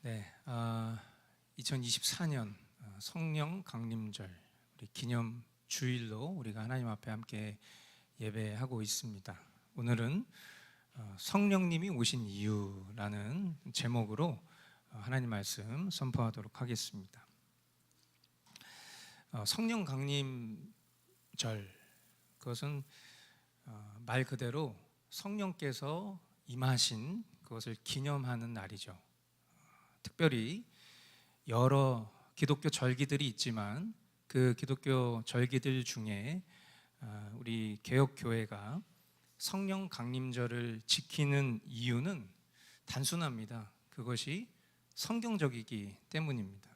네, 2024년 성령 강림절 우리 기념 주일로 우리가 하나님 앞에 함께 예배하고 있습니다. 오늘은 성령님이 오신 이유라는 제목으로 하나님 말씀 선포하도록 하겠습니다. 성령 강림절, 그것은 말 그대로 성령께서 임하신 그것을 기념하는 날이죠. 특별히 여러 기독교 절기들이 있지만 그 기독교 절기들 중에 우리 개혁교회가 성령 강림절을 지키는 이유는 단순합니다. 그것이 성경적이기 때문입니다.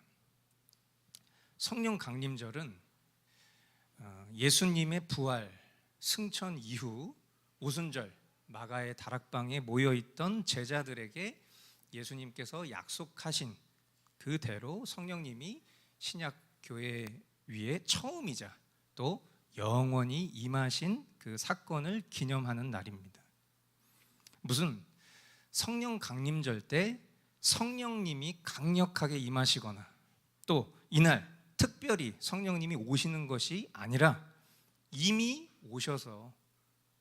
성령 강림절은 예수님의 부활, 승천 이후 오순절 마가의 다락방에 모여있던 제자들에게 예수님께서 약속하신 그대로 성령님이 신약교회 위에 처음이자 또 영원히 임하신 그 사건을 기념하는 날입니다. 무슨 성령 강림절 때 성령님이 강력하게 임하시거나 또 이날 특별히 성령님이 오시는 것이 아니라 이미 오셔서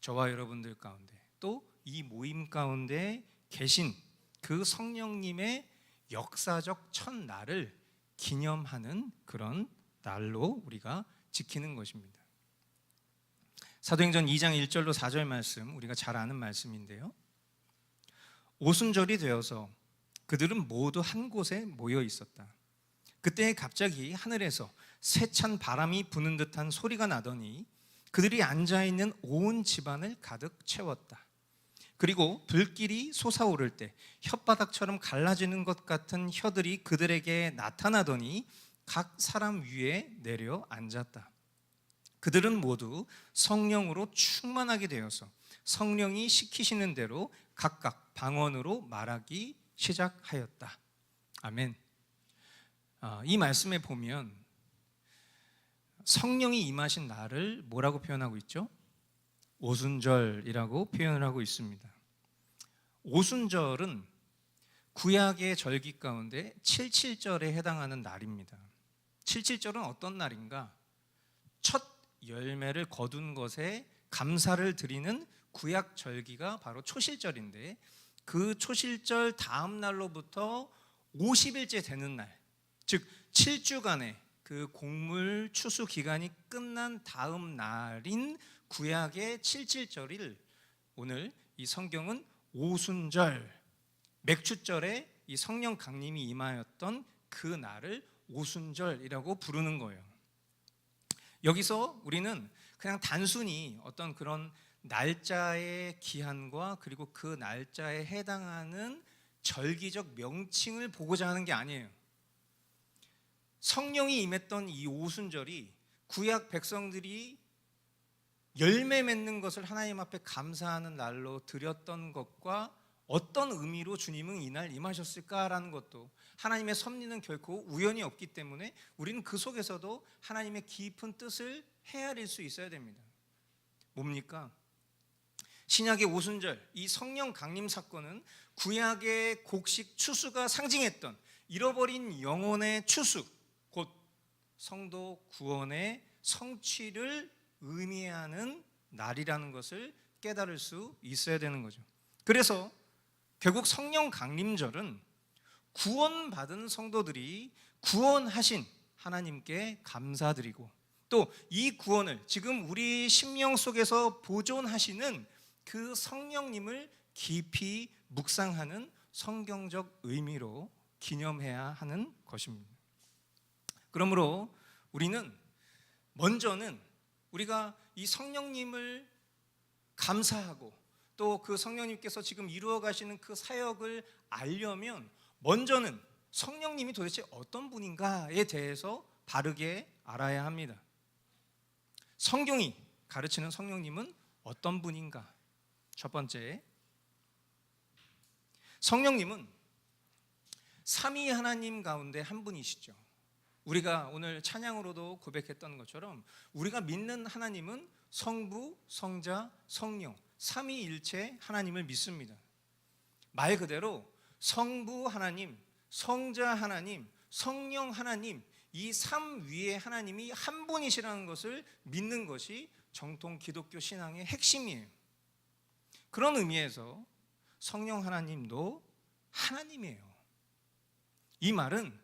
저와 여러분들 가운데 또 이 모임 가운데 계신 그 성령님의 역사적 첫날을 기념하는 그런 날로 우리가 지키는 것입니다. 사도행전 2장 1절로 4절 말씀, 우리가 잘 아는 말씀인데요. 오순절이 되어서 그들은 모두 한 곳에 모여 있었다. 그때 갑자기 하늘에서 세찬 바람이 부는 듯한 소리가 나더니 그들이 앉아있는 온 집안을 가득 채웠다. 그리고 불길이 솟아오를 때 혓바닥처럼 갈라지는 것 같은 혀들이 그들에게 나타나더니 각 사람 위에 내려 앉았다. 그들은 모두 성령으로 충만하게 되어서 성령이 시키시는 대로 각각 방언으로 말하기 시작하였다. 아멘. 이 말씀에 보면 성령이 임하신 날을 뭐라고 표현하고 있죠? 오순절이라고 표현을 하고 있습니다. 오순절은 구약의 절기 가운데 77절에 해당하는 날입니다. 77절은 어떤 날인가? 첫 열매를 거둔 것에 감사를 드리는 구약 절기가 바로 초실절인데 그 초실절 다음 날로부터 50일째 되는 날, 즉 7주간의 그 곡물 추수 기간이 끝난 다음 날인 구약의 77절을 오늘 이 성경은 오순절, 맥추절에 이 성령 강림이 임하였던 그 날을 오순절이라고 부르는 거예요. 여기서 우리는 그냥 단순히 어떤 그런 날짜의 기한과 그리고 그 날짜에 해당하는 절기적 명칭을 보고자 하는 게 아니에요. 성령이 임했던 이 오순절이 구약 백성들이 열매 맺는 것을 하나님 앞에 감사하는 날로 드렸던 것과 어떤 의미로 주님은 이날 임하셨을까라는 것도, 하나님의 섭리는 결코 우연이 없기 때문에 우리는 그 속에서도 하나님의 깊은 뜻을 헤아릴 수 있어야 됩니다. 뭡니까? 신약의 오순절, 이 성령 강림 사건은 구약의 곡식 추수가 상징했던 잃어버린 영혼의 추수, 곧 성도 구원의 성취를 의미하는 날이라는 것을 깨달을 수 있어야 되는 거죠. 그래서 결국 성령 강림절은 구원받은 성도들이 구원하신 하나님께 감사드리고 또 이 구원을 지금 우리 심령 속에서 보존하시는 그 성령님을 깊이 묵상하는 성경적 의미로 기념해야 하는 것입니다. 그러므로 우리는 먼저는 우리가 이 성령님을 감사하고 또 그 성령님께서 지금 이루어 가시는 그 사역을 알려면 먼저는 성령님이 도대체 어떤 분인가에 대해서 바르게 알아야 합니다. 성경이 가르치는 성령님은 어떤 분인가? 첫 번째, 성령님은 삼위 하나님 가운데 한 분이시죠. 우리가 오늘 찬양으로도 고백했던 것처럼 우리가 믿는 하나님은 성부, 성자, 성령 삼위일체 하나님을 믿습니다. 말 그대로 성부 하나님, 성자 하나님, 성령 하나님, 이 삼위의 하나님이 한 분이시라는 것을 믿는 것이 정통 기독교 신앙의 핵심이에요. 그런 의미에서 성령 하나님도 하나님이에요. 이 말은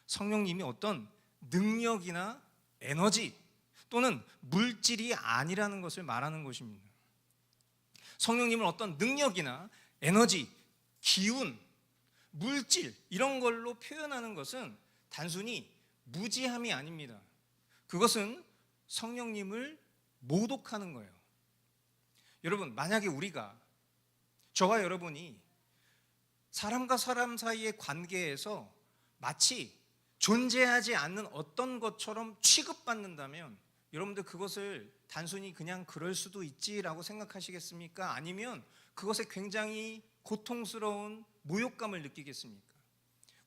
성령님이 어떤 능력이나 에너지 또는 물질이 아니라는 것을 말하는 것입니다. 성령님을 어떤 능력이나 에너지, 기운, 물질 이런 걸로 표현하는 것은 단순히 무지함이 아닙니다. 그것은 성령님을 모독하는 거예요. 여러분, 만약에 우리가, 저와 여러분이 사람과 사람 사이의 관계에서 마치 존재하지 않는 어떤 것처럼 취급받는다면 여러분들 그것을 단순히 그냥 그럴 수도 있지라고 생각하시겠습니까? 아니면 그것에 굉장히 고통스러운 모욕감을 느끼겠습니까?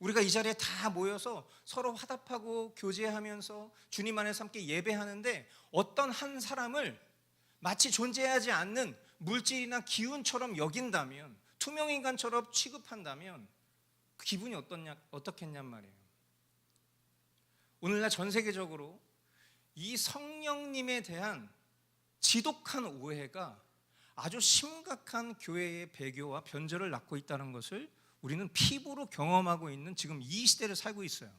우리가 이 자리에 다 모여서 서로 화답하고 교제하면서 주님 안에서 함께 예배하는데 어떤 한 사람을 마치 존재하지 않는 물질이나 기운처럼 여긴다면, 투명인간처럼 취급한다면 그 기분이 어떻겠냔 말이에요. 오늘날 전 세계적으로 이 성령님에 대한 지독한 오해가 아주 심각한 교회의 배교와 변절을 낳고 있다는 것을 우리는 피부로 경험하고 있는 지금 이 시대를 살고 있어요.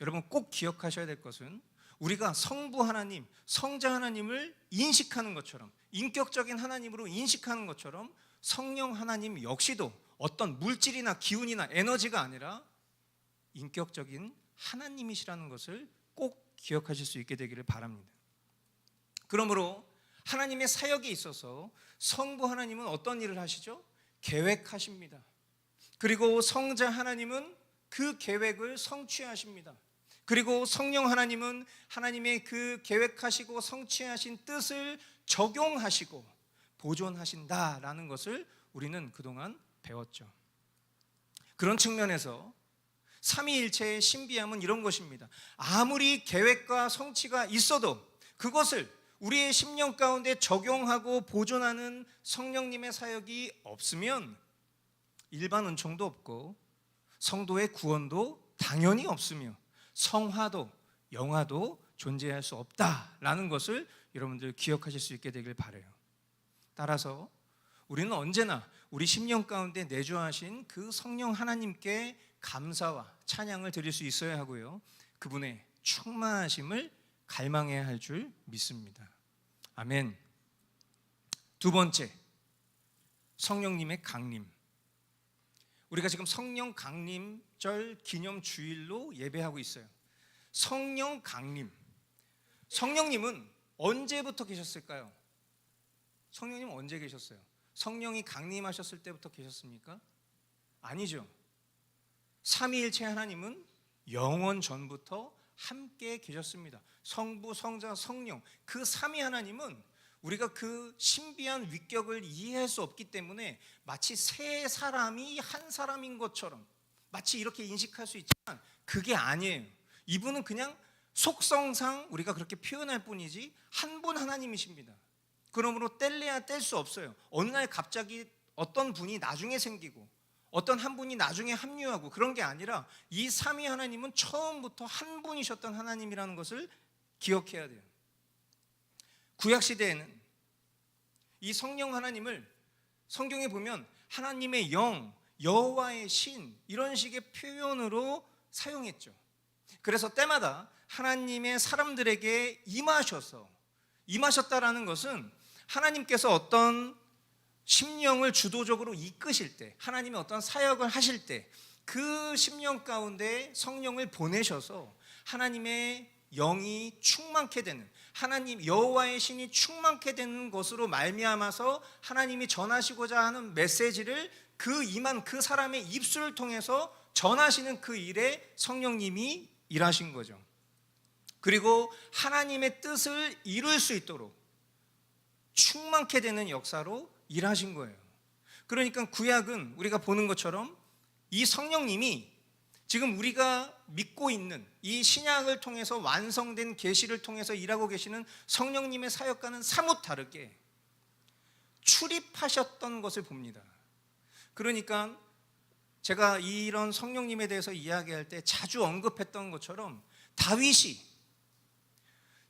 여러분, 꼭 기억하셔야 될 것은 우리가 성부 하나님, 성자 하나님을 인식하는 것처럼, 인격적인 하나님으로 인식하는 것처럼 성령 하나님 역시도 어떤 물질이나 기운이나 에너지가 아니라 인격적인 하나님이시라는 것을 꼭 기억하실 수 있게 되기를 바랍니다. 그러므로 하나님의 사역에 있어서 성부 하나님은 어떤 일을 하시죠? 계획하십니다. 그리고 성자 하나님은 그 계획을 성취하십니다. 그리고 성령 하나님은 하나님의 그 계획하시고 성취하신 뜻을 적용하시고 보존하신다라는 것을 우리는 그동안 배웠죠. 그런 측면에서 삼위일체의 신비함은 이런 것입니다. 아무리 계획과 성취가 있어도 그것을 우리의 심령 가운데 적용하고 보존하는 성령님의 사역이 없으면 일반 은총도 없고 성도의 구원도 당연히 없으며 성화도 영화도 존재할 수 없다라는 것을 여러분들 기억하실 수 있게 되길 바라요. 따라서 우리는 언제나 우리 심령 가운데 내주하신 그 성령 하나님께 감사와 찬양을 드릴 수 있어야 하고요, 그분의 충만하심을 갈망해야 할 줄 믿습니다. 아멘. 두 번째, 성령님의 강림. 우리가 지금 성령 강림절 기념 주일로 예배하고 있어요. 성령 강림. 성령님은 언제부터 계셨을까요? 성령님은 언제 계셨어요? 성령이 강림하셨을 때부터 계셨습니까? 아니죠. 삼위일체 하나님은 영원 전부터 함께 계셨습니다. 성부, 성자, 성령, 그 삼위 하나님은 우리가 그 신비한 위격을 이해할 수 없기 때문에 마치 세 사람이 한 사람인 것처럼 마치 이렇게 인식할 수 있지만 그게 아니에요. 이분은 그냥 속성상 우리가 그렇게 표현할 뿐이지 한 분 하나님이십니다. 그러므로 뗄래야 뗄 수 없어요. 어느 날 갑자기 어떤 분이 나중에 생기고 어떤 한 분이 나중에 합류하고 그런 게 아니라 이 삼위 하나님은 처음부터 한 분이셨던 하나님이라는 것을 기억해야 돼요. 구약시대에는 이 성령 하나님을 성경에 보면 하나님의 영, 여호와의 신 이런 식의 표현으로 사용했죠. 그래서 때마다 하나님의 사람들에게 임하셨다라는 것은 하나님께서 어떤 심령을 주도적으로 이끄실 때, 하나님의 어떤 사역을 하실 때 그 심령 가운데 성령을 보내셔서 하나님의 영이 충만케 되는, 하나님 여호와의 신이 충만케 되는 것으로 말미암아서 하나님이 전하시고자 하는 메시지를 그 임한 그 사람의 입술을 통해서 전하시는 그 일에 성령님이 일하신 거죠. 그리고 하나님의 뜻을 이룰 수 있도록 충만케 되는 역사로 일하신 거예요. 그러니까 구약은 우리가 보는 것처럼 이 성령님이 지금 우리가 믿고 있는 이 신약을 통해서 완성된 계시를 통해서 일하고 계시는 성령님의 사역과는 사뭇 다르게 출입하셨던 것을 봅니다. 그러니까 제가 이런 성령님에 대해서 이야기할 때 자주 언급했던 것처럼 다윗이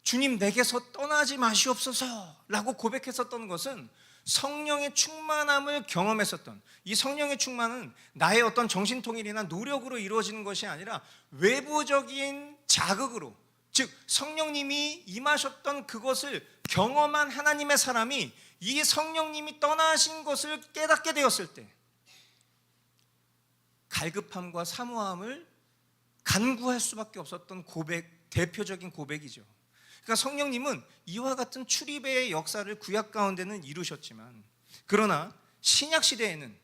주님 내게서 떠나지 마시옵소서 라고 고백했었던 것은 성령의 충만함을 경험했었던, 이 성령의 충만은 나의 어떤 정신통일이나 노력으로 이루어지는 것이 아니라 외부적인 자극으로, 즉 성령님이 임하셨던 그것을 경험한 하나님의 사람이 이 성령님이 떠나신 것을 깨닫게 되었을 때 갈급함과 사모함을 간구할 수밖에 없었던 고백, 대표적인 고백이죠. 그러니까 성령님은 이와 같은 출입의 역사를 구약 가운데는 이루셨지만, 그러나 신약 시대에는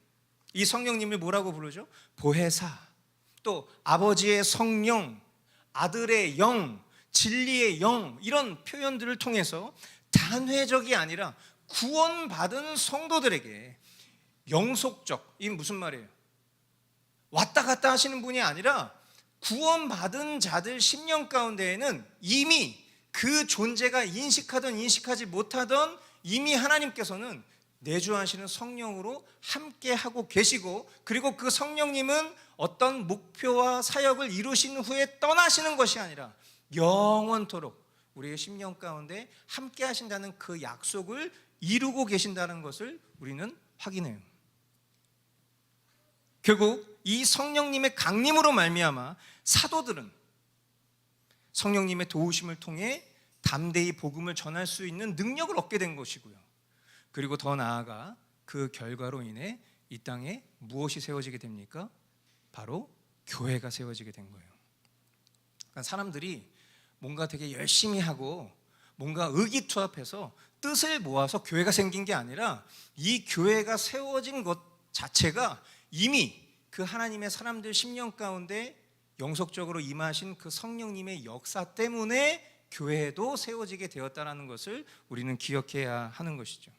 이 성령님을 뭐라고 부르죠? 보혜사, 또 아버지의 성령, 아들의 영, 진리의 영, 이런 표현들을 통해서 단회적이 아니라 구원받은 성도들에게 영속적, 이게 무슨 말이에요? 왔다 갔다 하시는 분이 아니라 구원받은 자들 심령 가운데에는 이미 그 존재가 인식하든 인식하지 못하던 이미 하나님께서는 내주하시는 성령으로 함께 하고 계시고, 그리고 그 성령님은 어떤 목표와 사역을 이루신 후에 떠나시는 것이 아니라 영원토록 우리의 심령 가운데 함께 하신다는 그 약속을 이루고 계신다는 것을 우리는 확인해요. 결국 이 성령님의 강림으로 말미암아 사도들은 성령님의 도우심을 통해 담대히 복음을 전할 수 있는 능력을 얻게 된 것이고요. 그리고 더 나아가 그 결과로 인해 이 땅에 무엇이 세워지게 됩니까? 바로 교회가 세워지게 된 거예요. 그러니까 사람들이 뭔가 되게 열심히 하고 뭔가 의기투합해서 뜻을 모아서 교회가 생긴 게 아니라 이 교회가 세워진 것 자체가 이미 그 하나님의 사람들 심령 가운데 영속적으로 임하신 그 성령님의 역사 때문에 교회도 세워지게 되었다는 것을 우리는 기억해야 하는 것이죠.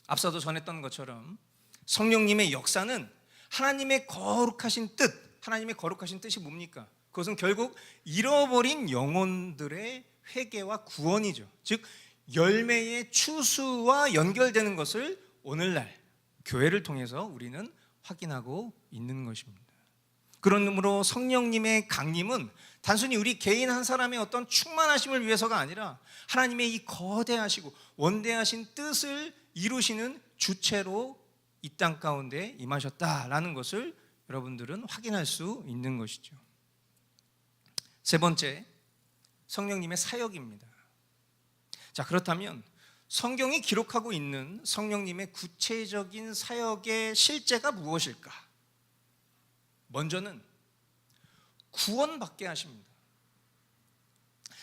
앞서도 전했던 것처럼 성령님의 역사는 하나님의 거룩하신 뜻, 하나님의 거룩하신 뜻이 뭡니까? 그것은 결국 잃어버린 영혼들의 회개와 구원이죠. 즉 열매의 추수와 연결되는 것을 오늘날 교회를 통해서 우리는 확인하고 있는 것입니다. 그러므로 성령님의 강림은 단순히 우리 개인 한 사람의 어떤 충만하심을 위해서가 아니라 하나님의 이 거대하시고 원대하신 뜻을 이루시는 주체로 이 땅 가운데 임하셨다라는 것을 여러분들은 확인할 수 있는 것이죠. 세 번째, 성령님의 사역입니다. 자, 그렇다면 성경이 기록하고 있는 성령님의 구체적인 사역의 실제가 무엇일까? 먼저는 구원받게 하십니다.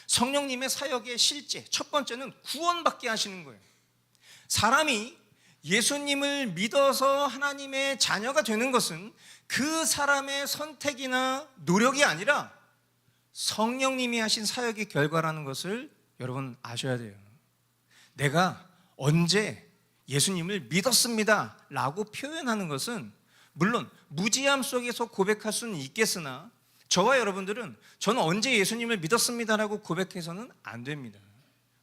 성령님의 사역의 실제, 첫 번째는 구원받게 하시는 거예요. 사람이 예수님을 믿어서 하나님의 자녀가 되는 것은 그 사람의 선택이나 노력이 아니라 성령님이 하신 사역의 결과라는 것을 여러분 아셔야 돼요. 내가 언제 예수님을 믿었습니다 라고 표현하는 것은 물론 무지함 속에서 고백할 수는 있겠으나 저와 여러분들은 저는 언제 예수님을 믿었습니다라고 고백해서는 안 됩니다.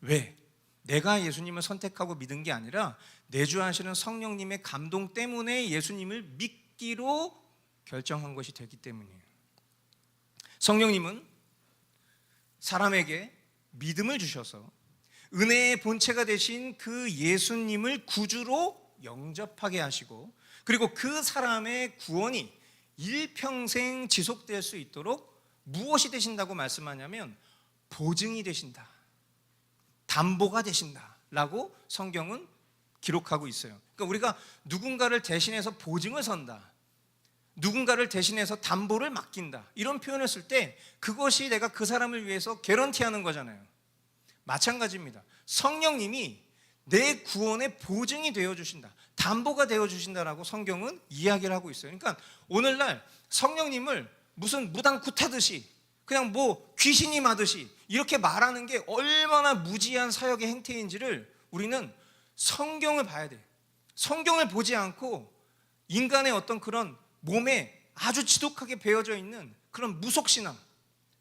왜? 내가 예수님을 선택하고 믿은 게 아니라 내주하시는 성령님의 감동 때문에 예수님을 믿기로 결정한 것이 되기 때문이에요. 성령님은 사람에게 믿음을 주셔서 은혜의 본체가 되신 그 예수님을 구주로 영접하게 하시고, 그리고 그 사람의 구원이 일평생 지속될 수 있도록 무엇이 되신다고 말씀하냐면 보증이 되신다, 담보가 되신다라고 성경은 기록하고 있어요. 그러니까 우리가 누군가를 대신해서 보증을 선다, 누군가를 대신해서 담보를 맡긴다, 이런 표현을 쓸 때 그것이 내가 그 사람을 위해서 개런티하는 거잖아요. 마찬가지입니다. 성령님이 내 구원의 보증이 되어주신다, 담보가 되어주신다라고 성경은 이야기를 하고 있어요. 그러니까 오늘날 성령님을 무슨 무당 굿하듯이 그냥 뭐 귀신이 마듯이 이렇게 말하는 게 얼마나 무지한 사역의 행태인지를 우리는 성경을 봐야 돼. 성경을 보지 않고 인간의 어떤 그런 몸에 아주 지독하게 배어져 있는 그런 무속신앙,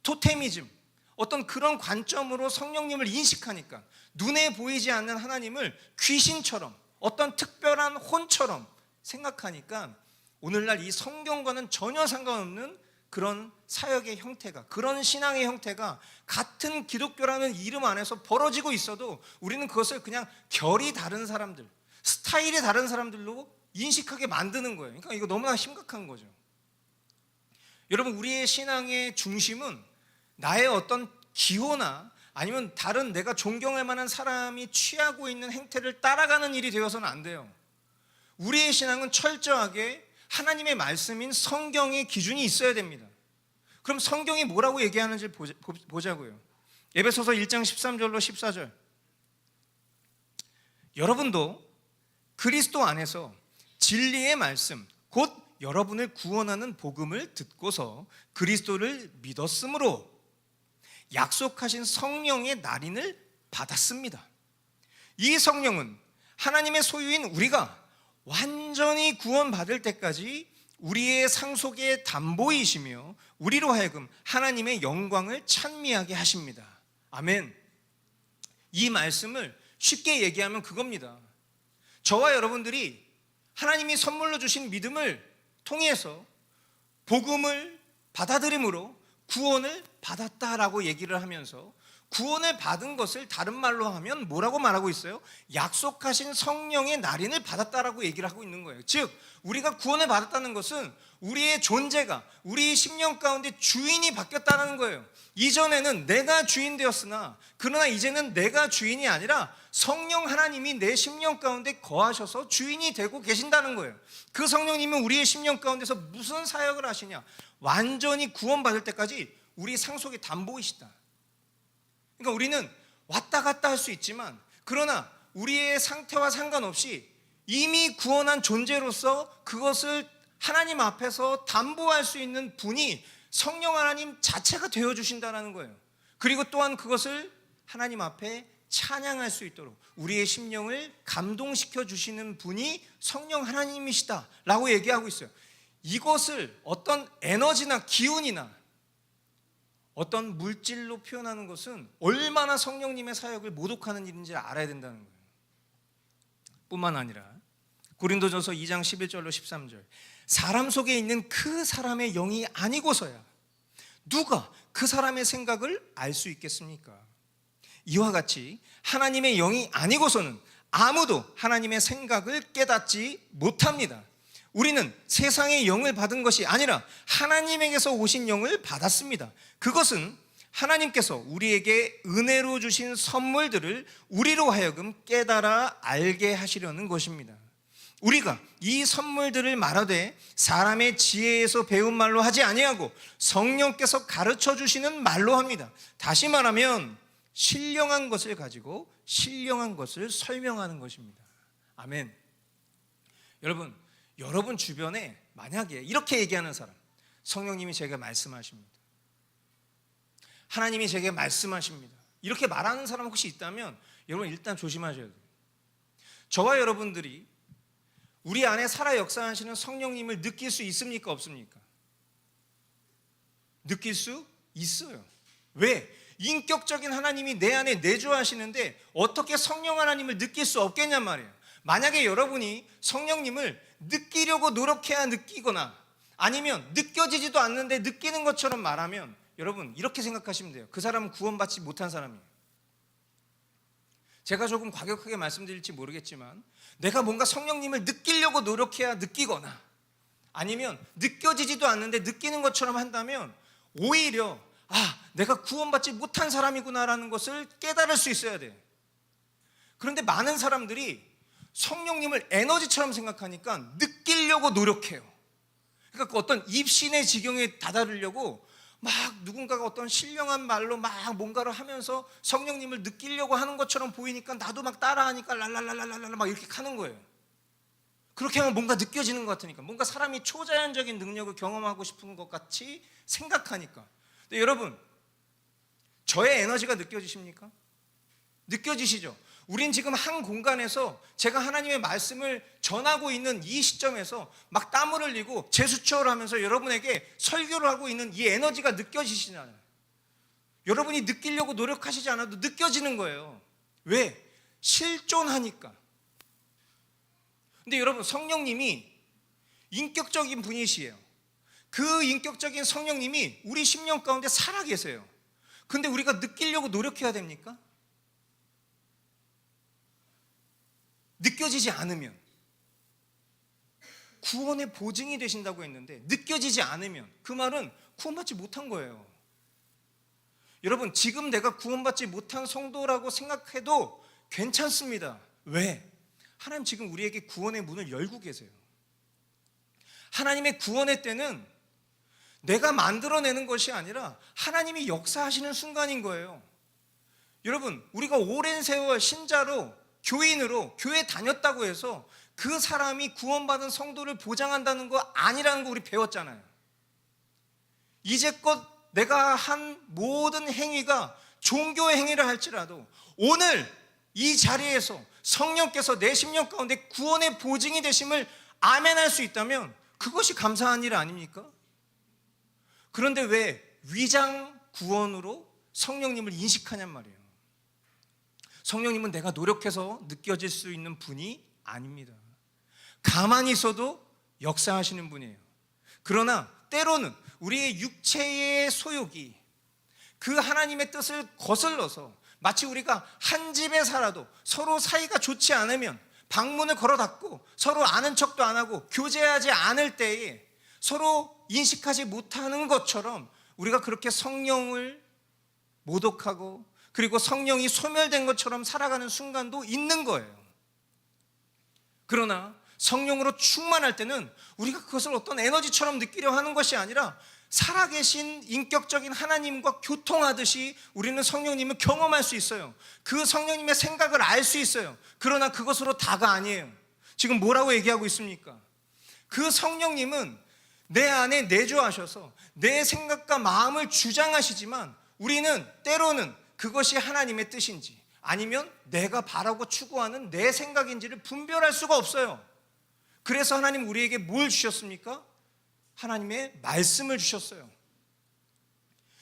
토테미즘, 어떤 그런 관점으로 성령님을 인식하니까 눈에 보이지 않는 하나님을 귀신처럼 어떤 특별한 혼처럼 생각하니까 오늘날 이 성경과는 전혀 상관없는 그런 사역의 형태가, 그런 신앙의 형태가 같은 기독교라는 이름 안에서 벌어지고 있어도 우리는 그것을 그냥 결이 다른 사람들, 스타일이 다른 사람들로 인식하게 만드는 거예요. 그러니까 이거 너무나 심각한 거죠. 여러분, 우리의 신앙의 중심은 나의 어떤 기호나 아니면 다른 내가 존경할 만한 사람이 취하고 있는 행태를 따라가는 일이 되어서는 안 돼요. 우리의 신앙은 철저하게 하나님의 말씀인 성경의 기준이 있어야 됩니다. 그럼 성경이 뭐라고 얘기하는지 보자고요. 에베소서 1장 13절로 14절. 여러분도 그리스도 안에서 진리의 말씀, 곧 여러분을 구원하는 복음을 듣고서 그리스도를 믿었으므로 약속하신 성령의 날인을 받았습니다. 이 성령은 하나님의 소유인 우리가 완전히 구원받을 때까지 우리의 상속의 담보이시며 우리로 하여금 하나님의 영광을 찬미하게 하십니다. 아멘. 이 말씀을 쉽게 얘기하면 그겁니다. 저와 여러분들이 하나님이 선물로 주신 믿음을 통해서 복음을 받아들임으로 구원을 받았다라고 얘기를 하면서 구원을 받은 것을 다른 말로 하면 뭐라고 말하고 있어요? 약속하신 성령의 날인을 받았다라고 얘기를 하고 있는 거예요. 즉 우리가 구원을 받았다는 것은 우리의 존재가 우리의 심령 가운데 주인이 바뀌었다는 거예요. 이전에는 내가 주인 되었으나 그러나 이제는 내가 주인이 아니라 성령 하나님이 내 심령 가운데 거하셔서 주인이 되고 계신다는 거예요. 그 성령님은 우리의 심령 가운데서 무슨 사역을 하시냐? 완전히 구원받을 때까지 우리 상속의 담보이시다. 그러니까 우리는 왔다 갔다 할 수 있지만 그러나 우리의 상태와 상관없이 이미 구원한 존재로서 그것을 하나님 앞에서 담보할 수 있는 분이 성령 하나님 자체가 되어주신다는 거예요. 그리고 또한 그것을 하나님 앞에 찬양할 수 있도록 우리의 심령을 감동시켜 주시는 분이 성령 하나님이시다 라고 얘기하고 있어요. 이것을 어떤 에너지나 기운이나 어떤 물질로 표현하는 것은 얼마나 성령님의 사역을 모독하는 일인지 알아야 된다는 거예요. 뿐만 아니라 고린도전서 2장 11절로 13절, 사람 속에 있는 그 사람의 영이 아니고서야 누가 그 사람의 생각을 알 수 있겠습니까? 이와 같이 하나님의 영이 아니고서는 아무도 하나님의 생각을 깨닫지 못합니다. 우리는 세상의 영을 받은 것이 아니라 하나님에게서 오신 영을 받았습니다. 그것은 하나님께서 우리에게 은혜로 주신 선물들을 우리로 하여금 깨달아 알게 하시려는 것입니다. 우리가 이 선물들을 말하되 사람의 지혜에서 배운 말로 하지 아니하고 성령께서 가르쳐 주시는 말로 합니다. 다시 말하면 신령한 것을 가지고 신령한 것을 설명하는 것입니다. 아멘. 여러분 주변에 만약에 이렇게 얘기하는 사람, 성령님이 제게 말씀하십니다, 하나님이 제게 말씀하십니다, 이렇게 말하는 사람 혹시 있다면 여러분 일단 조심하셔야 돼요. 저와 여러분들이 우리 안에 살아 역사하시는 성령님을 느낄 수 있습니까? 없습니까? 느낄 수 있어요. 왜? 인격적인 하나님이 내 안에 내주하시는데 어떻게 성령 하나님을 느낄 수 없겠냔 말이에요. 만약에 여러분이 성령님을 느끼려고 노력해야 느끼거나 아니면 느껴지지도 않는데 느끼는 것처럼 말하면 여러분 이렇게 생각하시면 돼요. 그 사람은 구원받지 못한 사람이에요. 제가 조금 과격하게 말씀드릴지 모르겠지만 내가 뭔가 성령님을 느끼려고 노력해야 느끼거나 아니면 느껴지지도 않는데 느끼는 것처럼 한다면 오히려 내가 구원받지 못한 사람이구나라는 것을 깨달을 수 있어야 돼요. 그런데 많은 사람들이 성령님을 에너지처럼 생각하니까 느끼려고 노력해요. 그러니까 그 어떤 입신의 지경에 다다르려고 막 누군가가 어떤 신령한 말로 막 뭔가를 하면서 성령님을 느끼려고 하는 것처럼 보이니까 나도 막 따라하니까 랄랄랄랄랄라 막 이렇게 하는 거예요. 그렇게 하면 뭔가 느껴지는 것 같으니까, 뭔가 사람이 초자연적인 능력을 경험하고 싶은 것 같이 생각하니까. 근데 여러분, 저의 에너지가 느껴지십니까? 느껴지시죠? 우린 지금 한 공간에서 제가 하나님의 말씀을 전하고 있는 이 시점에서 막 땀을 흘리고 제수처를 하면서 여러분에게 설교를 하고 있는 이 에너지가 느껴지시잖아요. 여러분이 느끼려고 노력하시지 않아도 느껴지는 거예요. 왜? 실존하니까. 근데 여러분, 성령님이 인격적인 분이시에요. 그 인격적인 성령님이 우리 심령 가운데 살아 계세요. 근데 우리가 느끼려고 노력해야 됩니까? 느껴지지 않으면, 구원의 보증이 되신다고 했는데 느껴지지 않으면 그 말은 구원받지 못한 거예요. 여러분, 지금 내가 구원받지 못한 성도라고 생각해도 괜찮습니다. 왜? 하나님 지금 우리에게 구원의 문을 열고 계세요. 하나님의 구원의 때는 내가 만들어내는 것이 아니라 하나님이 역사하시는 순간인 거예요. 여러분, 우리가 오랜 세월 신자로, 교인으로 교회 다녔다고 해서 그 사람이 구원받은 성도를 보장한다는 거 아니라는 거 우리 배웠잖아요. 이제껏 내가 한 모든 행위가 종교의 행위를 할지라도 오늘 이 자리에서 성령께서 내 심령 가운데 구원의 보증이 되심을 아멘할 수 있다면 그것이 감사한 일 아닙니까? 그런데 왜 위장 구원으로 성령님을 인식하냔 말이에요. 성령님은 내가 노력해서 느껴질 수 있는 분이 아닙니다. 가만히 있어도 역사하시는 분이에요. 그러나 때로는 우리의 육체의 소욕이 그 하나님의 뜻을 거슬러서 마치 우리가 한 집에 살아도 서로 사이가 좋지 않으면 방문을 걸어 닫고 서로 아는 척도 안 하고 교제하지 않을 때에 서로 인식하지 못하는 것처럼 우리가 그렇게 성령을 모독하고 그리고 성령이 소멸된 것처럼 살아가는 순간도 있는 거예요. 그러나 성령으로 충만할 때는 우리가 그것을 어떤 에너지처럼 느끼려 하는 것이 아니라 살아계신 인격적인 하나님과 교통하듯이 우리는 성령님을 경험할 수 있어요. 그 성령님의 생각을 알 수 있어요. 그러나 그것으로 다가 아니에요. 지금 뭐라고 얘기하고 있습니까? 그 성령님은 내 안에 내주하셔서 내 생각과 마음을 주장하시지만 우리는 때로는 그것이 하나님의 뜻인지 아니면 내가 바라고 추구하는 내 생각인지를 분별할 수가 없어요. 그래서 하나님 우리에게 뭘 주셨습니까? 하나님의 말씀을 주셨어요.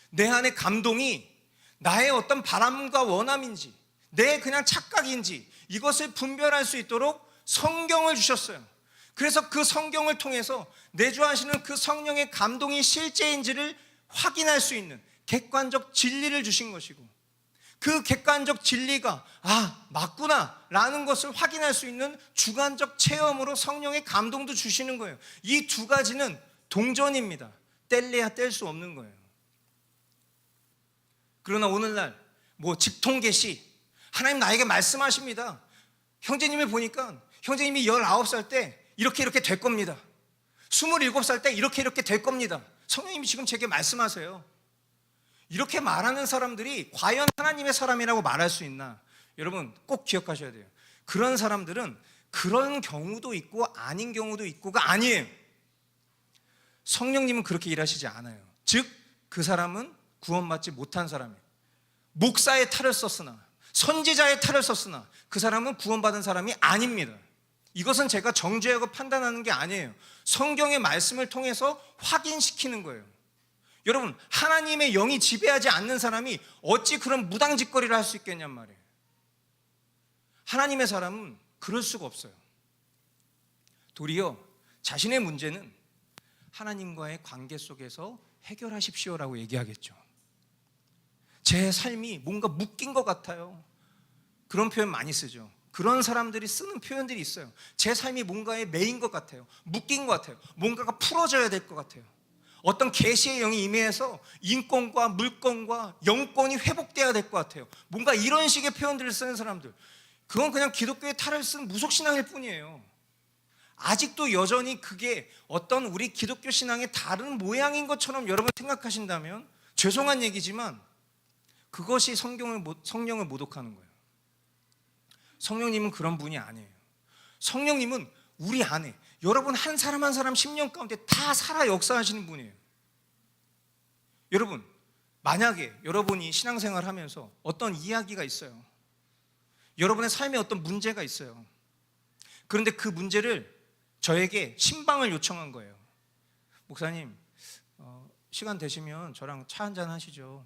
내 안의 감동이 나의 어떤 바람과 원함인지 내 그냥 착각인지 이것을 분별할 수 있도록 성경을 주셨어요. 그래서 그 성경을 통해서 내주하시는 그 성령의 감동이 실제인지를 확인할 수 있는 객관적 진리를 주신 것이고 그 객관적 진리가 맞구나 라는 것을 확인할 수 있는 주관적 체험으로 성령의 감동도 주시는 거예요. 이 두 가지는 동전입니다. 뗄래야 뗄 수 없는 거예요. 그러나 오늘날 직통계시 하나님 나에게 말씀하십니다. 형제님을 보니까 형제님이 19살 때 이렇게 될 겁니다. 27살 때 이렇게 될 겁니다. 성령님이 지금 제게 말씀하세요. 이렇게 말하는 사람들이 과연 하나님의 사람이라고 말할 수 있나? 여러분 꼭 기억하셔야 돼요. 그런 사람들은 그런 경우도 있고 아닌 경우도 있고가 아니에요. 성령님은 그렇게 일하시지 않아요. 즉 그 사람은 구원받지 못한 사람이에요. 목사의 탈을 썼으나 선지자의 탈을 썼으나 그 사람은 구원받은 사람이 아닙니다. 이것은 제가 정죄하고 판단하는 게 아니에요. 성경의 말씀을 통해서 확인시키는 거예요. 여러분 하나님의 영이 지배하지 않는 사람이 어찌 그런 무당짓거리를 할 수 있겠냔 말이에요. 하나님의 사람은 그럴 수가 없어요. 도리어 자신의 문제는 하나님과의 관계 속에서 해결하십시오라고 얘기하겠죠. 제 삶이 뭔가 묶인 것 같아요. 그런 표현 많이 쓰죠. 그런 사람들이 쓰는 표현들이 있어요. 제 삶이 뭔가에 매인 것 같아요. 묶인 것 같아요. 뭔가가 풀어져야 될 것 같아요. 어떤 계시의 영이 임해서 인권과 물권과 영권이 회복돼야 될 것 같아요. 뭔가 이런 식의 표현들을 쓰는 사람들, 그건 그냥 기독교의 탈을 쓴 무속신앙일 뿐이에요. 아직도 여전히 그게 어떤 우리 기독교 신앙의 다른 모양인 것처럼 여러분 생각하신다면 죄송한 얘기지만 그것이 성령을 모독하는 거예요. 성령님은 그런 분이 아니에요. 성령님은 우리 안에 여러분 한 사람 한 사람 심령 가운데 다 살아 역사하시는 분이에요. 여러분 만약에 여러분이 신앙생활 하면서 어떤 이야기가 있어요. 여러분의 삶에 어떤 문제가 있어요. 그런데 그 문제를 저에게 신방을 요청한 거예요. 목사님 시간 되시면 저랑 차 한잔 하시죠.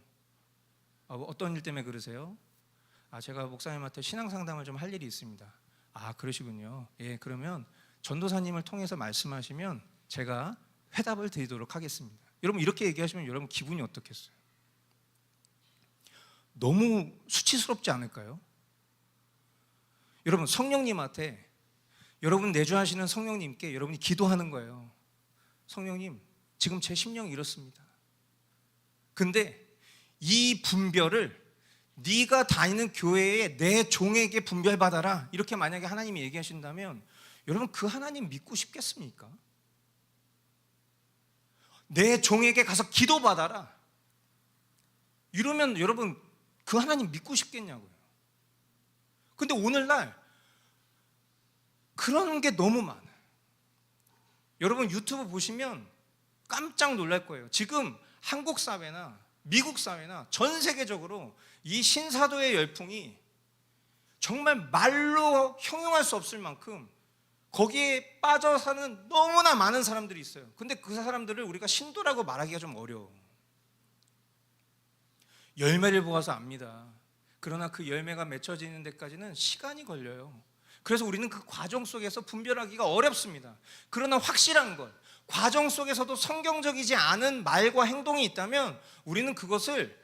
어떤 일 때문에 그러세요? 제가 목사님한테 신앙 상담을 좀 할 일이 있습니다. 그러시군요. 예, 그러면 전도사님을 통해서 말씀하시면 제가 회답을 드리도록 하겠습니다. 여러분 이렇게 얘기하시면 여러분 기분이 어떻겠어요? 너무 수치스럽지 않을까요? 여러분 성령님한테 여러분 내주하시는 성령님께 여러분이 기도하는 거예요. 성령님 지금 제 심령이 이렇습니다. 근데 이 분별을 네가 다니는 교회에 내 종에게 분별받아라 이렇게 만약에 하나님이 얘기하신다면 여러분 그 하나님 믿고 싶겠습니까? 내 종에게 가서 기도받아라 이러면 여러분 그 하나님 믿고 싶겠냐고요. 근데 오늘날 그런 게 너무 많아요. 여러분 유튜브 보시면 깜짝 놀랄 거예요. 지금 한국 사회나 미국 사회나 전 세계적으로 이 신사도의 열풍이 정말 말로 형용할 수 없을 만큼 거기에 빠져 사는 너무나 많은 사람들이 있어요. 근데 그 사람들을 우리가 신도라고 말하기가 좀 어려워. 열매를 보아서 압니다. 그러나 그 열매가 맺혀지는 데까지는 시간이 걸려요. 그래서 우리는 그 과정 속에서 분별하기가 어렵습니다. 그러나 확실한 것, 과정 속에서도 성경적이지 않은 말과 행동이 있다면 우리는 그것을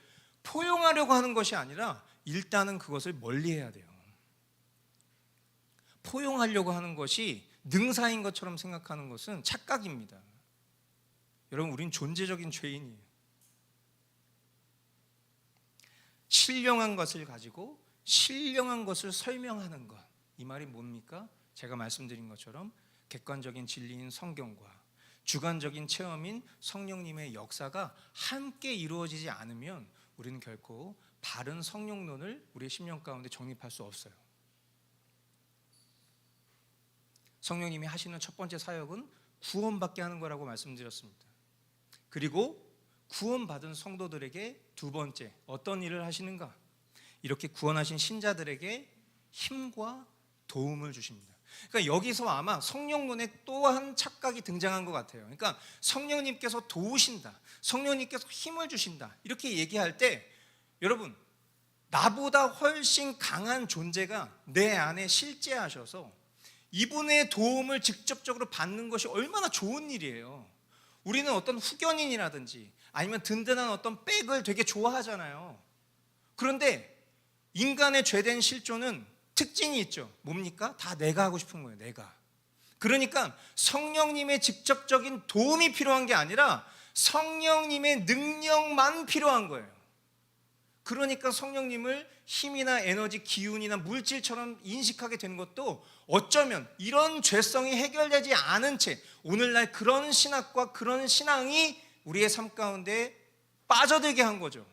포용하려고 하는 것이 아니라 일단은 그것을 멀리해야 돼요. 포용하려고 하는 것이 능사인 것처럼 생각하는 것은 착각입니다. 여러분 우린 존재적인 죄인이에요. 신령한 것을 가지고 신령한 것을 설명하는 것, 이 말이 뭡니까? 제가 말씀드린 것처럼 객관적인 진리인 성경과 주관적인 체험인 성령님의 역사가 함께 이루어지지 않으면 우리는 결코 바른 성령론을 우리의 심령 가운데 정립할 수 없어요. 성령님이 하시는 첫 번째 사역은 구원받게 하는 거라고 말씀드렸습니다. 그리고 구원받은 성도들에게 두 번째 어떤 일을 하시는가? 이렇게 구원하신 신자들에게 힘과 도움을 주십니다. 그러니까 여기서 아마 성령론에 또한 착각이 등장한 것 같아요. 그러니까 성령님께서 도우신다, 성령님께서 힘을 주신다 이렇게 얘기할 때 여러분 나보다 훨씬 강한 존재가 내 안에 실제하셔서 이분의 도움을 직접적으로 받는 것이 얼마나 좋은 일이에요. 우리는 어떤 후견인이라든지 아니면 든든한 어떤 백을 되게 좋아하잖아요. 그런데 인간의 죄된 실존은 특징이 있죠. 뭡니까? 다 내가 하고 싶은 거예요. 내가. 그러니까 성령님의 직접적인 도움이 필요한 게 아니라 성령님의 능력만 필요한 거예요. 그러니까 성령님을 힘이나 에너지, 기운이나 물질처럼 인식하게 되는 것도 어쩌면 이런 죄성이 해결되지 않은 채 오늘날 그런 신학과 그런 신앙이 우리의 삶 가운데 빠져들게 한 거죠.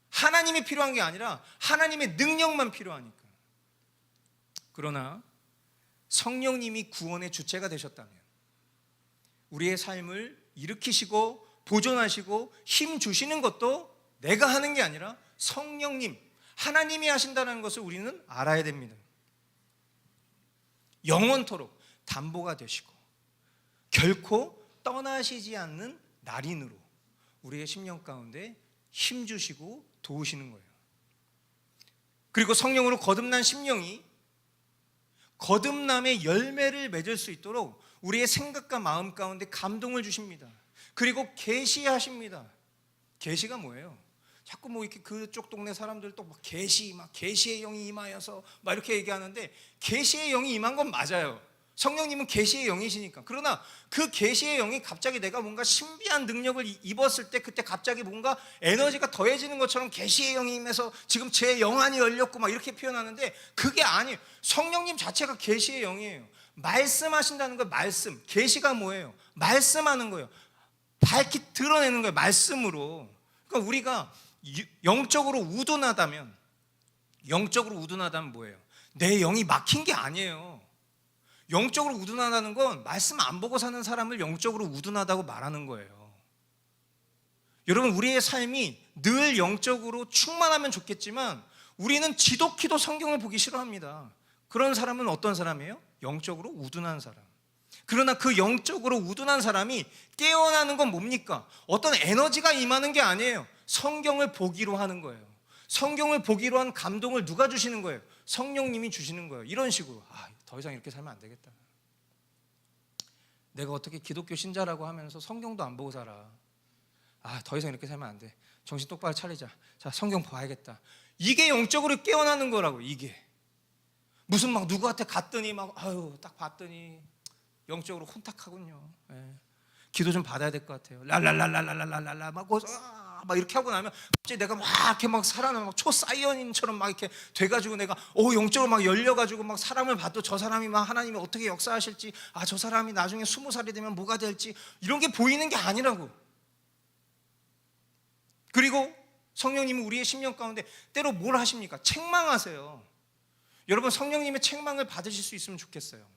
하나님이 필요한 게 아니라 하나님의 능력만 필요하니까. 그러나 성령님이 구원의 주체가 되셨다면 우리의 삶을 일으키시고 보존하시고 힘 주시는 것도 내가 하는 게 아니라 성령님, 하나님이 하신다는 것을 우리는 알아야 됩니다. 영원토록 담보가 되시고 결코 떠나시지 않는 날인으로 우리의 심령 가운데 힘 주시고 도우시는 거예요. 그리고 성령으로 거듭난 심령이 거듭남의 열매를 맺을 수 있도록 우리의 생각과 마음 가운데 감동을 주십니다. 그리고 계시하십니다. 계시가 뭐예요? 자꾸 뭐 이렇게 그쪽 동네 사람들 또 막 계시의 영이 임하여서 막 이렇게 얘기하는데 계시의 영이 임한 건 맞아요. 성령님은 계시의 영이시니까. 그러나 그 계시의 영이 갑자기 내가 뭔가 신비한 능력을 입었을 때 그때 갑자기 뭔가 에너지가 더해지는 것처럼 계시의 영이 임해서 지금 제 영안이 열렸고 막 이렇게 표현하는데 그게 아니에요. 성령님 자체가 계시의 영이에요. 말씀하신다는 거예요. 말씀. 계시가 뭐예요? 말씀하는 거예요. 밝히 드러내는 거예요. 말씀으로. 그러니까 우리가 영적으로 우둔하다면 뭐예요? 내 영이 막힌 게 아니에요. 영적으로 우둔하다는 건 말씀 안 보고 사는 사람을 영적으로 우둔하다고 말하는 거예요. 여러분 우리의 삶이 늘 영적으로 충만하면 좋겠지만 우리는 지독히도 성경을 보기 싫어합니다. 그런 사람은 어떤 사람이에요? 영적으로 우둔한 사람. 그러나 그 영적으로 우둔한 사람이 깨어나는 건 뭡니까? 어떤 에너지가 임하는 게 아니에요. 성경을 보기로 하는 거예요. 성경을 보기로 한 감동을 누가 주시는 거예요? 성령님이 주시는 거예요. 이런 식으로 더 이상 이렇게 살면 안 되겠다. 내가 어떻게 기독교 신자라고 하면서 성경도 안 보고 살아. 더 이상 이렇게 살면 안 돼. 정신 똑바로 차리자. 자, 성경 봐야겠다. 이게 영적으로 깨어나는 거라고. 이게 무슨 막 누구한테 갔더니 막 딱 봤더니 영적으로 혼탁하군요. 예. 기도 좀 받아야 될 것 같아요. 랄랄랄랄랄랄랄라 막 이렇게 하고 나면 갑자기 내가 막 이렇게 막 살아나면 막 초사이언인처럼 막 이렇게 돼가지고 내가 영적으로 막 열려가지고 막 사람을 봐도 저 사람이 막 하나님이 어떻게 역사하실지, 저 사람이 나중에 20살이 되면 뭐가 될지 이런 게 보이는 게 아니라고. 그리고 성령님은 우리의 심령 가운데 때로 뭘 하십니까? 책망하세요. 여러분, 성령님의 책망을 받으실 수 있으면 좋겠어요.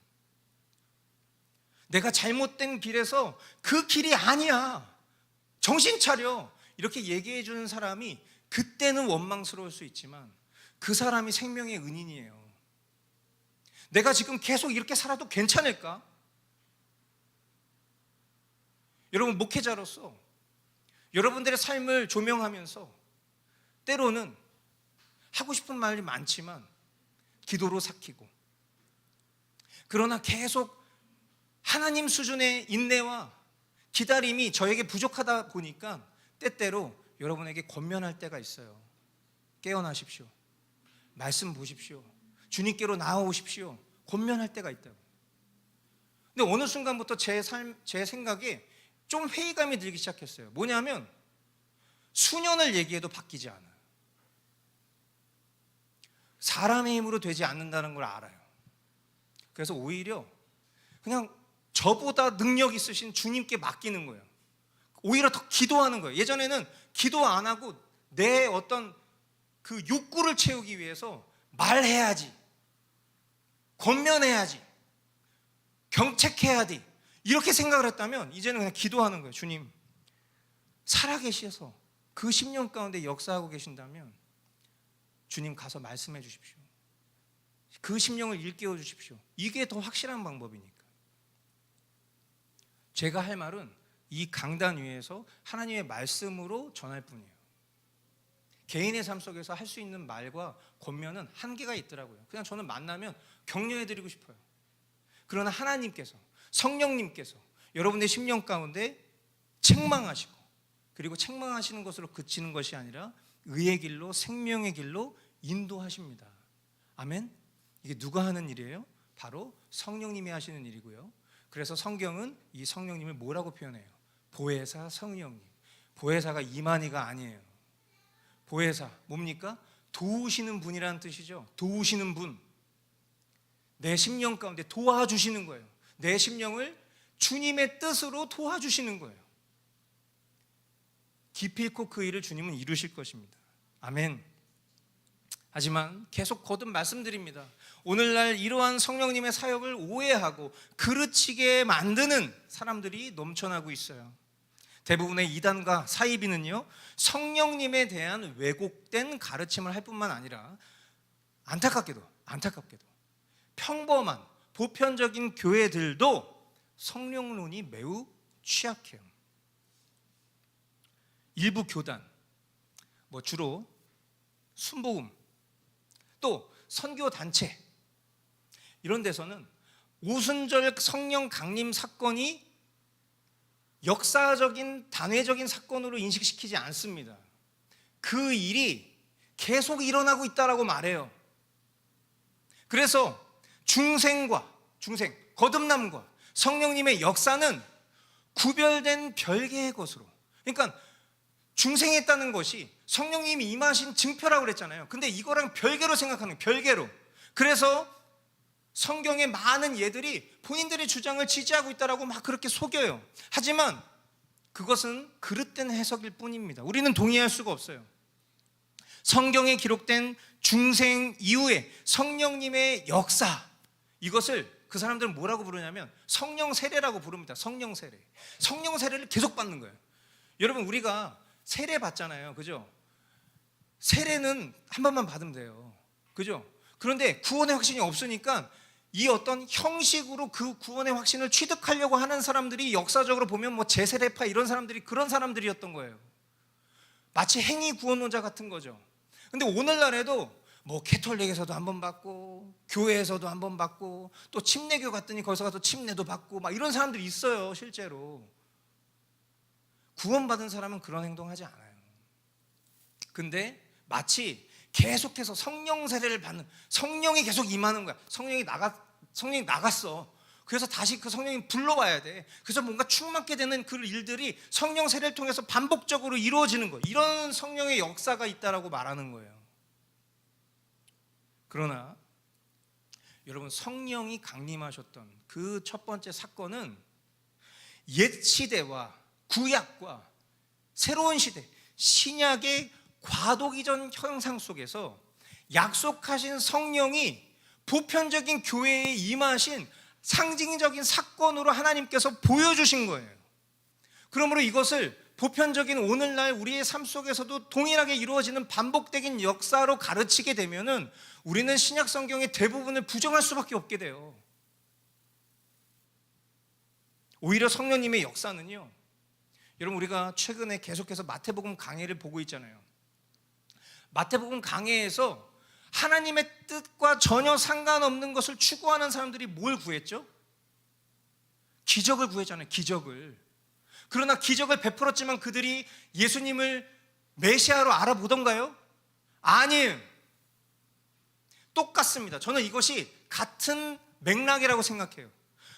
내가 잘못된 길에서 그 길이 아니야, 정신 차려, 이렇게 얘기해 주는 사람이 그때는 원망스러울 수 있지만 그 사람이 생명의 은인이에요. 내가 지금 계속 이렇게 살아도 괜찮을까? 여러분, 목회자로서 여러분들의 삶을 조명하면서 때로는 하고 싶은 말이 많지만 기도로 삭히고, 그러나 계속 하나님 수준의 인내와 기다림이 저에게 부족하다 보니까 때때로 여러분에게 권면할 때가 있어요. 깨어나십시오. 말씀 보십시오. 주님께로 나아오십시오. 권면할 때가 있다고. 근데 어느 순간부터 제 생각에 좀 회의감이 들기 시작했어요. 뭐냐면 수년을 얘기해도 바뀌지 않아요. 사람의 힘으로 되지 않는다는 걸 알아요. 그래서 오히려 그냥 저보다 능력 있으신 주님께 맡기는 거예요. 오히려 더 기도하는 거예요. 예전에는 기도 안 하고 내 어떤 그 욕구를 채우기 위해서 말해야지, 권면해야지, 경책해야 돼, 이렇게 생각을 했다면 이제는 그냥 기도하는 거예요. 주님, 살아계셔서 그 10년 가운데 역사하고 계신다면 주님 가서 말씀해 주십시오. 그 심령을 일깨워 주십시오. 이게 더 확실한 방법이니까. 제가 할 말은 이 강단 위에서 하나님의 말씀으로 전할 뿐이에요. 개인의 삶 속에서 할 수 있는 말과 권면은 한계가 있더라고요. 그냥 저는 만나면 격려해 드리고 싶어요. 그러나 하나님께서, 성령님께서 여러분의 심령 가운데 책망하시고, 그리고 책망하시는 것으로 그치는 것이 아니라 의의 길로, 생명의 길로 인도하십니다. 아멘. 이게 누가 하는 일이에요? 바로 성령님이 하시는 일이고요. 그래서 성경은 이 성령님을 뭐라고 표현해요? 보혜사 성령님. 보혜사가 이만희가 아니에요. 보혜사 뭡니까? 도우시는 분이라는 뜻이죠. 도우시는 분. 내 심령 가운데 도와주시는 거예요. 내 심령을 주님의 뜻으로 도와주시는 거예요. 기필코 그 일을 주님은 이루실 것입니다. 아멘. 하지만 계속 거듭 말씀드립니다. 오늘날 이러한 성령님의 사역을 오해하고 그르치게 만드는 사람들이 넘쳐나고 있어요. 대부분의 이단과 사이비는요, 성령님에 대한 왜곡된 가르침을 할 뿐만 아니라 안타깝게도 평범한 보편적인 교회들도 성령론이 매우 취약해요. 일부 교단, 주로 순복음, 또 선교단체, 이런 데서는 오순절 성령 강림 사건이 역사적인 단회적인 사건으로 인식시키지 않습니다. 그 일이 계속 일어나고 있다라고 말해요. 그래서 중생, 거듭남과 성령님의 역사는 구별된 별개의 것으로, 그러니까 중생했다는 것이 성령님이 임하신 증표라고 그랬잖아요. 근데 이거랑 별개로 생각하는 거예요. 별개로. 그래서 성경의 많은 예들이 본인들의 주장을 지지하고 있다라고 막 그렇게 속여요. 하지만 그것은 그릇된 해석일 뿐입니다. 우리는 동의할 수가 없어요. 성경에 기록된 중생 이후에 성령님의 역사, 이것을 그 사람들은 뭐라고 부르냐면 성령 세례라고 부릅니다. 성령 세례. 성령 세례를 계속 받는 거예요. 여러분, 우리가 세례 받잖아요. 그죠? 세례는 한 번만 받으면 돼요. 그죠? 그런데 구원의 확신이 없으니까 이 어떤 형식으로 그 구원의 확신을 취득하려고 하는 사람들이 역사적으로 보면 제세례파 이런 사람들이 그런 사람들이었던 거예요. 마치 행위 구원론자 같은 거죠. 근데 오늘날에도 뭐 캐톨릭에서도 한 번 받고 교회에서도 한 번 받고 또 침례교 갔더니 거기서 가서 침례도 받고 막 이런 사람들이 있어요. 실제로 구원받은 사람은 그런 행동하지 않아요. 근데 마치 계속해서 성령 세례를 받는, 성령이 계속 임하는 거야. 성령이 나갔어. 그래서 다시 그 성령이 불러와야 돼. 그래서 뭔가 충만케 되는 그 일들이 성령 세례를 통해서 반복적으로 이루어지는 거예요. 이런 성령의 역사가 있다라고 말하는 거예요. 그러나 여러분, 성령이 강림하셨던 그 첫 번째 사건은 옛 시대와 구약과 새로운 시대, 신약의 과도기전 형상 속에서 약속하신 성령이 보편적인 교회에 임하신 상징적인 사건으로 하나님께서 보여주신 거예요. 그러므로 이것을 보편적인 오늘날 우리의 삶 속에서도 동일하게 이루어지는 반복적인 역사로 가르치게 되면은 우리는 신약 성경의 대부분을 부정할 수밖에 없게 돼요. 오히려 성령님의 역사는요, 여러분, 우리가 최근에 계속해서 마태복음 강해를 보고 있잖아요. 마태복음 강해에서 하나님의 뜻과 전혀 상관없는 것을 추구하는 사람들이 뭘 구했죠? 기적을 구했잖아요. 기적을. 그러나 기적을 베풀었지만 그들이 예수님을 메시아로 알아보던가요? 아니에요. 똑같습니다. 저는 이것이 같은 맥락이라고 생각해요.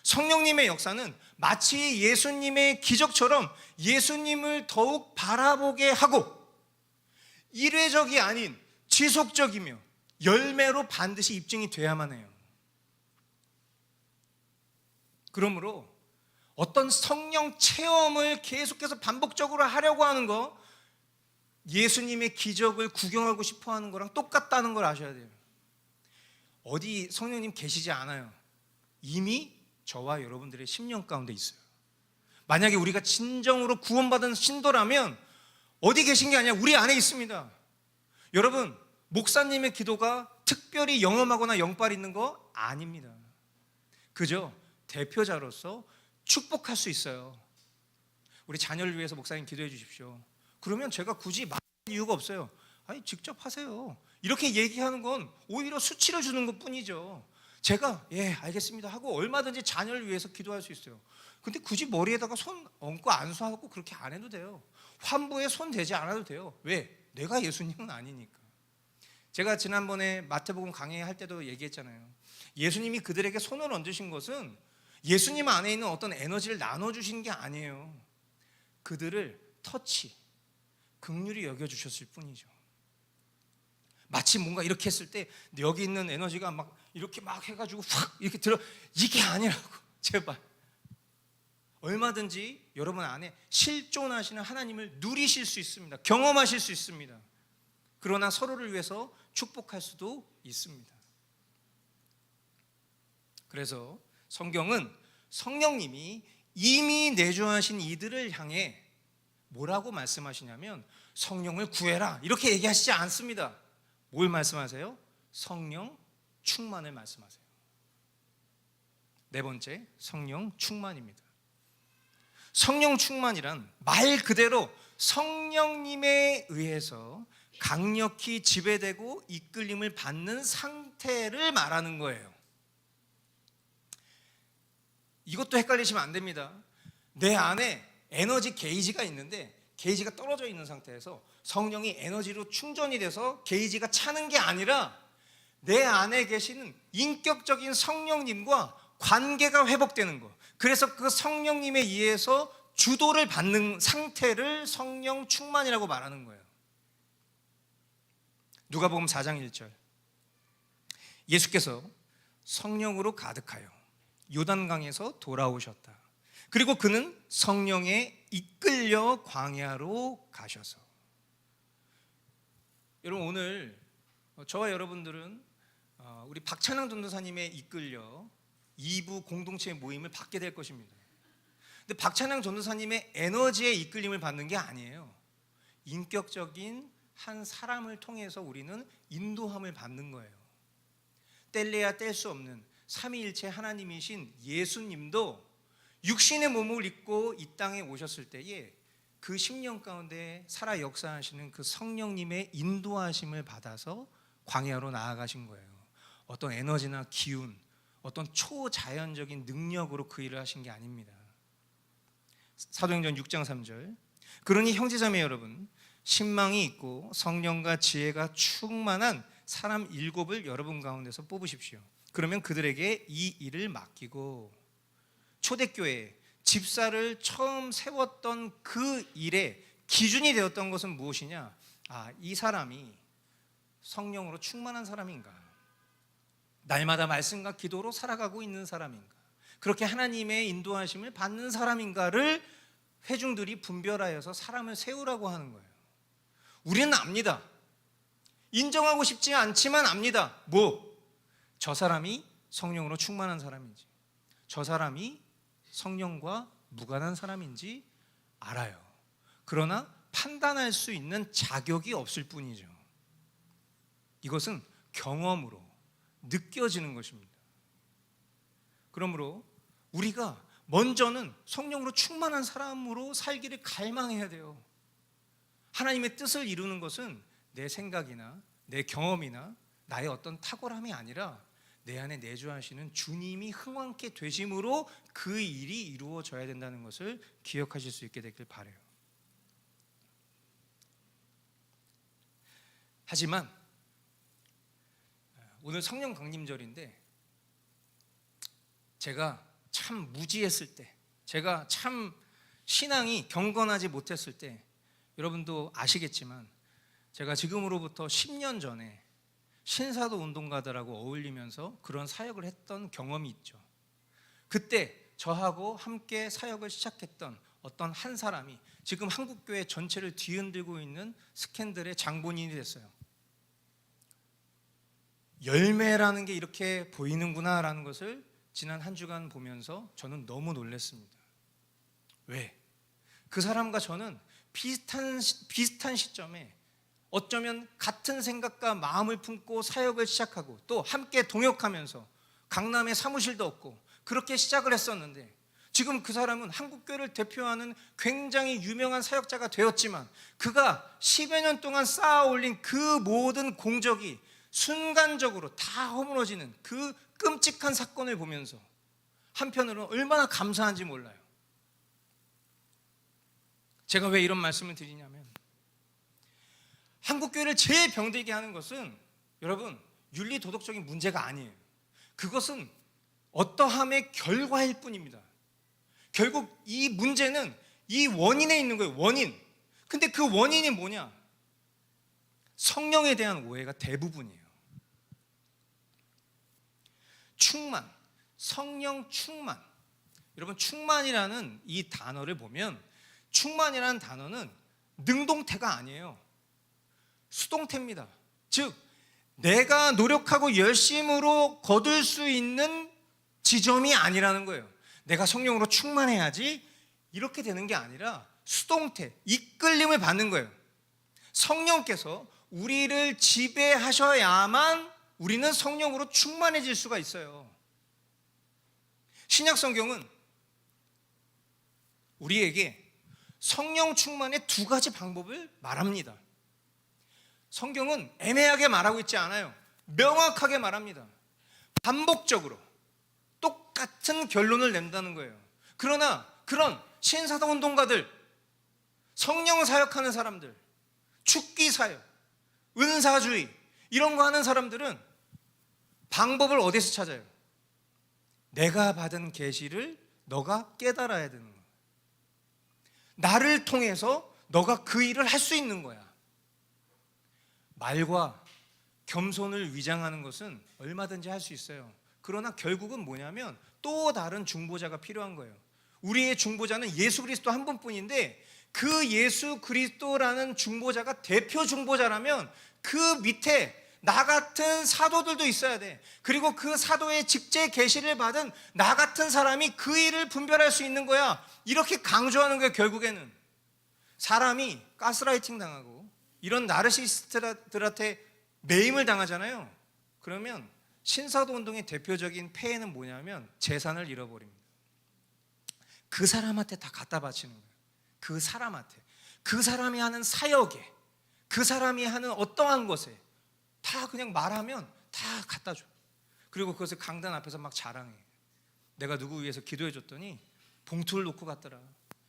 성령님의 역사는 마치 예수님의 기적처럼 예수님을 더욱 바라보게 하고 일회적이 아닌 지속적이며 열매로 반드시 입증이 돼야만 해요. 그러므로 어떤 성령 체험을 계속해서 반복적으로 하려고 하는 거, 예수님의 기적을 구경하고 싶어 하는 거랑 똑같다는 걸 아셔야 돼요. 어디 성령님 계시지 않아요. 이미 저와 여러분들의 심령 가운데 있어요. 만약에 우리가 진정으로 구원받은 신도라면 어디 계신 게 아니라 우리 안에 있습니다. 여러분, 목사님의 기도가 특별히 영험하거나 영빨 있는 거 아닙니다. 그저 대표자로서 축복할 수 있어요. 우리 자녀를 위해서 목사님 기도해 주십시오. 그러면 제가 굳이 말할 이유가 없어요. 아니, 직접 하세요. 이렇게 얘기하는 건 오히려 수치를 주는 것 뿐이죠. 제가 예 알겠습니다 하고 얼마든지 자녀를 위해서 기도할 수 있어요. 근데 굳이 머리에다가 손 얹고 안수하고 그렇게 안 해도 돼요. 환부에 손 대지 않아도 돼요. 왜? 내가 예수님은 아니니까. 제가 지난번에 마태복음 강의할 때도 얘기했잖아요. 예수님이 그들에게 손을 얹으신 것은 예수님 안에 있는 어떤 에너지를 나눠주신 게 아니에요. 그들을 터치, 긍휼히 여겨주셨을 뿐이죠. 마치 뭔가 이렇게 했을 때 여기 있는 에너지가 막 이렇게 막 해가지고 확 이렇게 들어, 이게 아니라고. 제발 얼마든지 여러분 안에 실존하시는 하나님을 누리실 수 있습니다. 경험하실 수 있습니다. 그러나 서로를 위해서 축복할 수도 있습니다. 그래서 성경은 성령님이 이미 내주하신 이들을 향해 뭐라고 말씀하시냐면 성령을 구해라 이렇게 얘기하시지 않습니다. 뭘 말씀하세요? 성령 충만을 말씀하세요. 네 번째, 성령 충만입니다. 성령 충만이란 말 그대로 성령님에 의해서 강력히 지배되고 이끌림을 받는 상태를 말하는 거예요. 이것도 헷갈리시면 안 됩니다. 내 안에 에너지 게이지가 있는데 게이지가 떨어져 있는 상태에서 성령이 에너지로 충전이 돼서 게이지가 차는 게 아니라 내 안에 계시는 인격적인 성령님과 관계가 회복되는 거. 그래서 그 성령님에 의해서 주도를 받는 상태를 성령 충만이라고 말하는 거예요. 누가복음 4장 1절. 예수께서 성령으로 가득하여 요단강에서 돌아오셨다. 그리고 그는 성령에 이끌려 광야로 가셔서. 여러분, 오늘 저와 여러분들은 우리 박찬ang 전도사님에 이끌려 2부 공동체 모임을 받게 될 것입니다. 근데 박찬ang 전도사님의 에너지에 이끌림을 받는 게 아니에요. 인격적인 한 사람을 통해서 우리는 인도함을 받는 거예요. 뗄래야 뗄 수 없는 삼위일체 하나님이신 예수님도 육신의 몸을 입고 이 땅에 오셨을 때에 그 10년 가운데 살아 역사하시는 그 성령님의 인도하심을 받아서 광야로 나아가신 거예요. 어떤 에너지나 기운, 어떤 초자연적인 능력으로 그 일을 하신 게 아닙니다. 사도행전 6장 3절, 그러니 형제자매 여러분, 신망이 있고 성령과 지혜가 충만한 사람 7을 여러분 가운데서 뽑으십시오. 그러면 그들에게 이 일을 맡기고, 초대교회 집사를 처음 세웠던 그 일의 기준이 되었던 것은 무엇이냐? 이 사람이 성령으로 충만한 사람인가? 날마다 말씀과 기도로 살아가고 있는 사람인가? 그렇게 하나님의 인도하심을 받는 사람인가를 회중들이 분별하여서 사람을 세우라고 하는 거예요. 우리는 압니다. 인정하고 싶지 않지만 압니다. 저 사람이 성령으로 충만한 사람인지, 저 사람이 성령과 무관한 사람인지 알아요. 그러나 판단할 수 있는 자격이 없을 뿐이죠. 이것은 경험으로 느껴지는 것입니다. 그러므로 우리가 먼저는 성령으로 충만한 사람으로 살기를 갈망해야 돼요. 하나님의 뜻을 이루는 것은 내 생각이나 내 경험이나 나의 어떤 탁월함이 아니라 내 안에 내주하시는 주님이 흥왕케 되심으로 그 일이 이루어져야 된다는 것을 기억하실 수 있게 되길 바라요. 하지만 오늘 성령 강림절인데 제가 참 무지했을 때, 제가 참 신앙이 경건하지 못했을 때, 여러분도 아시겠지만 제가 지금으로부터 10년 전에 신사도 운동가들하고 어울리면서 그런 사역을 했던 경험이 있죠. 그때 저하고 함께 사역을 시작했던 어떤 한 사람이 지금 한국교회 전체를 뒤흔들고 있는 스캔들의 장본인이 됐어요. 열매라는 게 이렇게 보이는구나 라는 것을 지난 한 주간 보면서 저는 너무 놀랐습니다. 왜? 그 사람과 저는 비슷한 시점에 어쩌면 같은 생각과 마음을 품고 사역을 시작하고 또 함께 동역하면서 강남에 사무실도 없고 그렇게 시작을 했었는데, 지금 그 사람은 한국교회를 대표하는 굉장히 유명한 사역자가 되었지만 그가 10여 년 동안 쌓아 올린 그 모든 공적이 순간적으로 다 허물어지는 그 끔찍한 사건을 보면서 한편으로는 얼마나 감사한지 몰라요. 제가 왜 이런 말씀을 드리냐면, 한국교회를 제일 병들게 하는 것은 여러분 윤리 도덕적인 문제가 아니에요. 그것은 어떠함의 결과일 뿐입니다. 결국 이 문제는 이 원인에 있는 거예요. 원인. 근데 그 원인이 뭐냐? 성령에 대한 오해가 대부분이에요. 충만, 성령 충만. 여러분 충만이라는 이 단어를 보면 충만이라는 단어는 능동태가 아니에요. 수동태입니다. 즉 내가 노력하고 열심으로 거둘 수 있는 지점이 아니라는 거예요. 내가 성령으로 충만해야지 이렇게 되는 게 아니라 수동태, 이끌림을 받는 거예요. 성령께서 우리를 지배하셔야만 우리는 성령으로 충만해질 수가 있어요. 신약 성경은 우리에게 성령 충만의 두 가지 방법을 말합니다. 성경은 애매하게 말하고 있지 않아요. 명확하게 말합니다. 반복적으로 똑같은 결론을 낸다는 거예요. 그러나 그런 신사도 운동가들, 성령 사역하는 사람들, 축기 사역, 은사주의 이런 거 하는 사람들은 방법을 어디서 찾아요? 내가 받은 계시를 너가 깨달아야 되는 거야. 나를 통해서 너가 그 일을 할 수 있는 거야. 말과 겸손을 위장하는 것은 얼마든지 할 수 있어요. 그러나 결국은 뭐냐면 또 다른 중보자가 필요한 거예요. 우리의 중보자는 예수 그리스도 한 분뿐인데 그 예수 그리스도라는 중보자가 대표 중보자라면 그 밑에 나 같은 사도들도 있어야 돼. 그리고 그 사도의 직제 계시를 받은 나 같은 사람이 그 일을 분별할 수 있는 거야. 이렇게 강조하는 거예요. 결국에는 사람이 가스라이팅 당하고 이런 나르시스트들한테 매임을 당하잖아요. 그러면 신사도 운동의 대표적인 폐해는 뭐냐면 재산을 잃어버립니다. 그 사람한테 다 갖다 바치는 거예요. 그 사람한테, 그 사람이 하는 사역에, 그 사람이 하는 어떠한 것에 다 그냥 말하면 다 갖다 줘. 그리고 그것을 강단 앞에서 막 자랑해. 내가 누구 위해서 기도해 줬더니 봉투를 놓고 갔더라.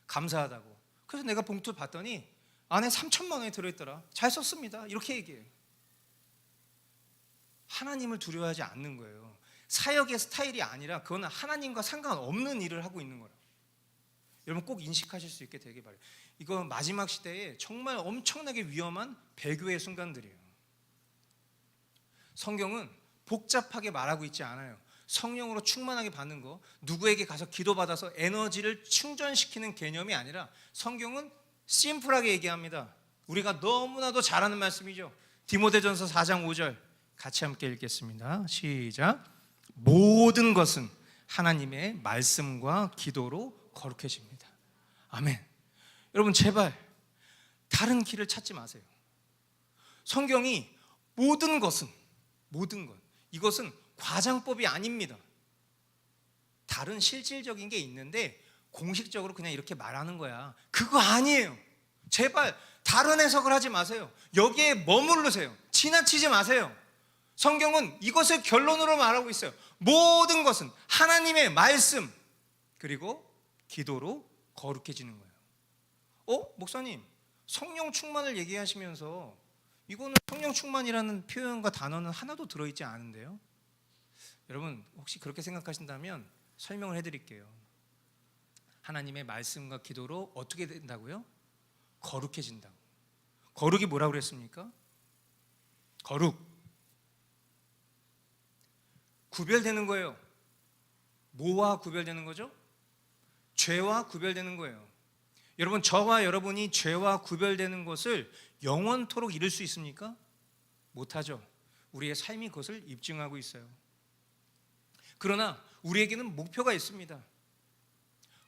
감사하다고. 그래서 내가 봉투를 봤더니 안에 3천만 원이 들어있더라. 잘 썼습니다. 이렇게 얘기해요. 하나님을 두려워하지 않는 거예요. 사역의 스타일이 아니라 그거는 하나님과 상관없는 일을 하고 있는 거예요. 여러분 꼭 인식하실 수 있게 되길 바라요. 이거 마지막 시대에 정말 엄청나게 위험한 배교의 순간들이에요. 성경은 복잡하게 말하고 있지 않아요. 성령으로 충만하게 받는 거, 누구에게 가서 기도받아서 에너지를 충전시키는 개념이 아니라 성경은 심플하게 얘기합니다. 우리가 너무나도 잘 아는 말씀이죠. 디모데전서 4장 5절 같이 함께 읽겠습니다. 시작. 모든 것은 하나님의 말씀과 기도로 거룩해집니다. 아멘. 여러분 제발 다른 길을 찾지 마세요. 성경이 모든 것은, 모든 것, 이것은 과장법이 아닙니다. 다른 실질적인 게 있는데 공식적으로 그냥 이렇게 말하는 거야. 그거 아니에요. 제발 다른 해석을 하지 마세요. 여기에 머무르세요. 지나치지 마세요. 성경은 이것을 결론으로 말하고 있어요. 모든 것은 하나님의 말씀 그리고 기도로 거룩해지는 거예요. 목사님, 성령 충만을 얘기하시면서 이거는 성령 충만이라는 표현과 단어는 하나도 들어있지 않은데요. 여러분 혹시 그렇게 생각하신다면 설명을 해드릴게요. 하나님의 말씀과 기도로 어떻게 된다고요? 거룩해진다고. 거룩이 뭐라고 그랬습니까? 거룩, 구별되는 거예요. 뭐와 구별되는 거죠? 죄와 구별되는 거예요. 여러분 저와 여러분이 죄와 구별되는 것을 영원토록 이룰 수 있습니까? 못하죠. 우리의 삶이 그것을 입증하고 있어요. 그러나 우리에게는 목표가 있습니다.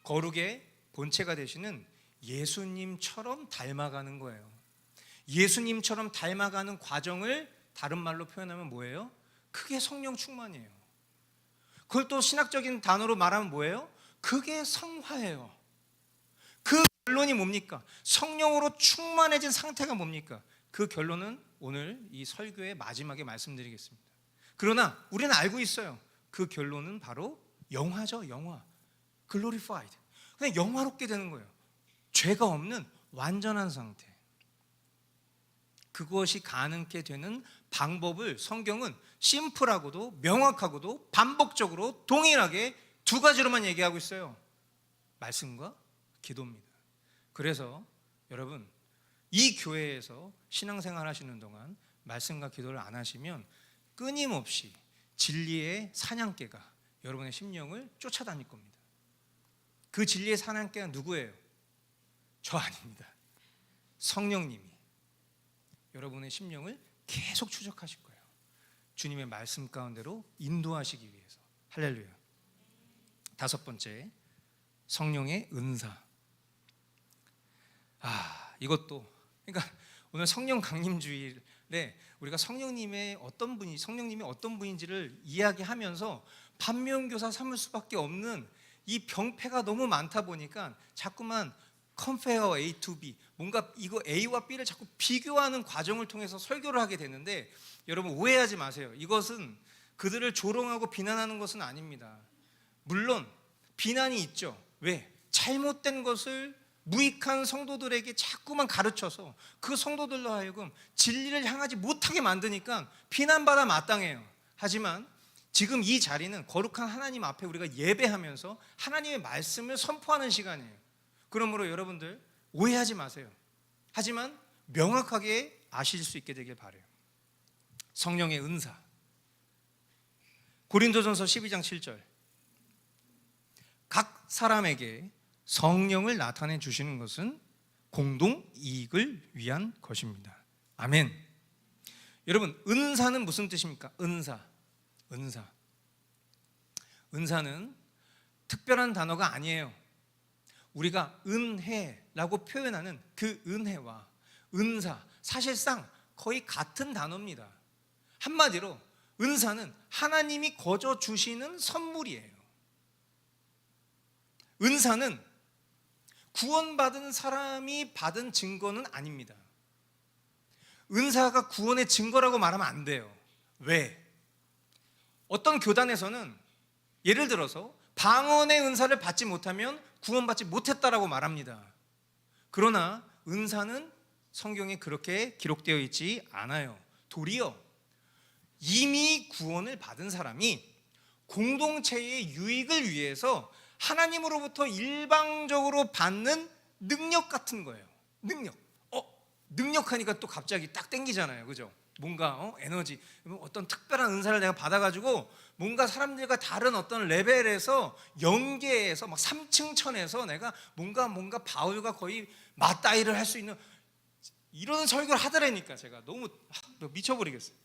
거룩의 본체가 되시는 예수님처럼 닮아가는 거예요. 예수님처럼 닮아가는 과정을 다른 말로 표현하면 뭐예요? 그게 성령 충만이에요. 그걸 또 신학적인 단어로 말하면 뭐예요? 그게 성화예요. 그 결론이 뭡니까? 성령으로 충만해진 상태가 뭡니까? 그 결론은 오늘 이 설교의 마지막에 말씀드리겠습니다. 그러나 우리는 알고 있어요. 그 결론은 바로 영화죠. 영화. glorified. 그냥 영화롭게 되는 거예요. 죄가 없는 완전한 상태. 그것이 가능케 되는 방법을 성경은 심플하고도 명확하고도 반복적으로 동일하게 두 가지로만 얘기하고 있어요. 말씀과 기도입니다. 그래서 여러분 이 교회에서 신앙생활 하시는 동안 말씀과 기도를 안 하시면 끊임없이 진리의 사냥개가 여러분의 심령을 쫓아다닐 겁니다. 그 진리의 사냥개가 누구예요? 저 아닙니다. 성령님이 여러분의 심령을 계속 추적하실 거예요. 주님의 말씀 가운데로 인도하시기 위해서. 할렐루야. 다섯 번째, 성령의 은사. 이것도 그러니까 오늘 성령 강림주일에 우리가 성령님이 어떤 분인지를 이야기하면서 반면교사 삼을 수밖에 없는 이 병폐가 너무 많다 보니까 자꾸만 compare A to B, 뭔가 이거 A와 B를 자꾸 비교하는 과정을 통해서 설교를 하게 되는데 여러분 오해하지 마세요. 이것은 그들을 조롱하고 비난하는 것은 아닙니다. 물론 비난이 있죠. 왜? 잘못된 것을 무익한 성도들에게 자꾸만 가르쳐서 그 성도들로 하여금 진리를 향하지 못하게 만드니까 비난받아 마땅해요. 하지만 지금 이 자리는 거룩한 하나님 앞에 우리가 예배하면서 하나님의 말씀을 선포하는 시간이에요. 그러므로 여러분들 오해하지 마세요. 하지만 명확하게 아실 수 있게 되길 바라요. 성령의 은사. 고린도전서 12장 7절. 각 사람에게 성령을 나타내 주시는 것은 공동 이익을 위한 것입니다. 아멘. 여러분 은사는 무슨 뜻입니까? 은사는 특별한 단어가 아니에요. 우리가 은혜라고 표현하는 그 은혜와 은사, 사실상 거의 같은 단어입니다. 한마디로 은사는 하나님이 거저 주시는 선물이에요. 은사는 구원받은 사람이 받은 증거는 아닙니다. 은사가 구원의 증거라고 말하면 안 돼요. 왜? 어떤 교단에서는 예를 들어서 방언의 은사를 받지 못하면 구원받지 못했다라고 말합니다. 그러나 은사는 성경에 그렇게 기록되어 있지 않아요. 도리어 이미 구원을 받은 사람이 공동체의 유익을 위해서 하나님으로부터 일방적으로 받는 능력 같은 거예요. 능력하니까 또 갑자기 딱 땡기잖아요. 그죠? 뭔가 에너지, 어떤 특별한 은사를 내가 받아가지고 뭔가 사람들과 다른 어떤 레벨에서 영계에서 막 3층 천에서 내가 뭔가 바울과 거의 맞다이를 할 수 있는 이런 설교를 하더라니까 제가 너무 미쳐버리겠어요.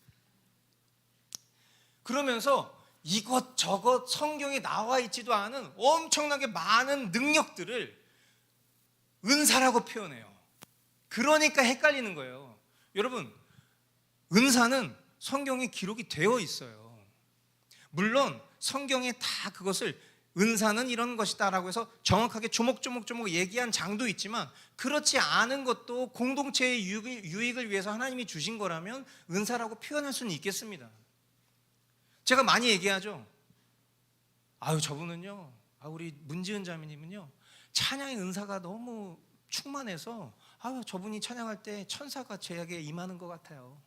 그러면서 이것저것 성경에 나와 있지도 않은 엄청나게 많은 능력들을 은사라고 표현해요. 그러니까 헷갈리는 거예요. 여러분, 은사는 성경에 기록이 되어 있어요. 물론 성경에 다 그것을 은사는 이런 것이다 라고 해서 정확하게 조목조목 얘기한 장도 있지만, 그렇지 않은 것도 공동체의 유익을 위해서 하나님이 주신 거라면 은사라고 표현할 수는 있겠습니다. 제가 많이 얘기하죠. 저분은요, 우리 문지은 자매님은요, 찬양의 은사가 너무 충만해서 저분이 찬양할 때 천사가 제에게 임하는 것 같아요.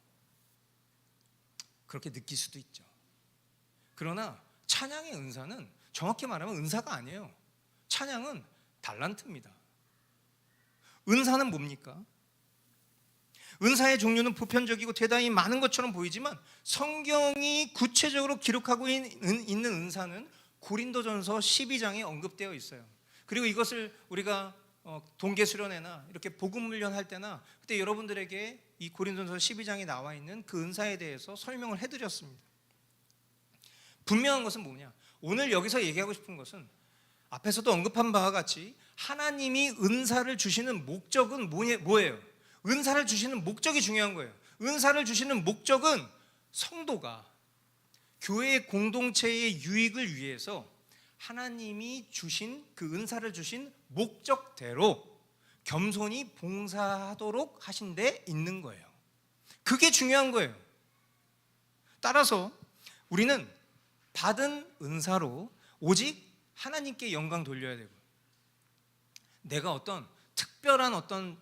그렇게 느낄 수도 있죠. 그러나 찬양의 은사는 정확히 말하면 은사가 아니에요. 찬양은 달란트입니다. 은사는 뭡니까? 은사의 종류는 보편적이고 대단히 많은 것처럼 보이지만 성경이 구체적으로 기록하고 있는 은사는 고린도전서 12장에 언급되어 있어요. 그리고 이것을 우리가 동계 수련회나 이렇게 복음 훈련할 때나 그때 여러분들에게 이 고린도전서 12장에 나와 있는 그 은사에 대해서 설명을 해드렸습니다. 분명한 것은 뭐냐? 오늘 여기서 얘기하고 싶은 것은 앞에서도 언급한 바와 같이 하나님이 은사를 주시는 목적은 뭐예요? 은사를 주시는 목적이 중요한 거예요. 은사를 주시는 목적은 성도가 교회의 공동체의 유익을 위해서 하나님이 주신 그 은사를 주신 목적대로 겸손히 봉사하도록 하신 데 있는 거예요. 그게 중요한 거예요. 따라서 우리는 받은 은사로 오직 하나님께 영광 돌려야 되고, 내가 어떤 특별한 어떤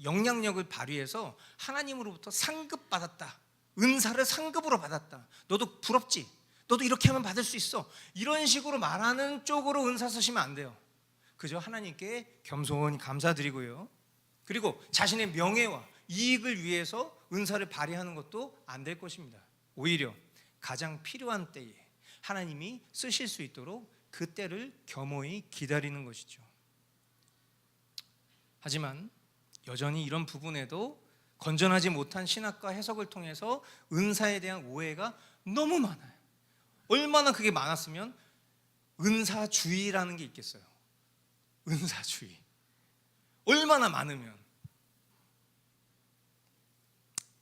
영향력을 발휘해서 하나님으로부터 상급받았다, 은사를 상급으로 받았다, 너도 부럽지? 너도 이렇게 하면 받을 수 있어, 이런 식으로 말하는 쪽으로 은사 쓰시면 안 돼요. 그저 하나님께 겸손히 감사드리고요, 그리고 자신의 명예와 이익을 위해서 은사를 발휘하는 것도 안 될 것입니다. 오히려 가장 필요한 때에 하나님이 쓰실 수 있도록 그 때를 겸허히 기다리는 것이죠. 하지만 여전히 이런 부분에도 건전하지 못한 신학과 해석을 통해서 은사에 대한 오해가 너무 많아요. 얼마나 그게 많았으면 은사주의라는 게 있겠어요. 은사주의 얼마나 많으면.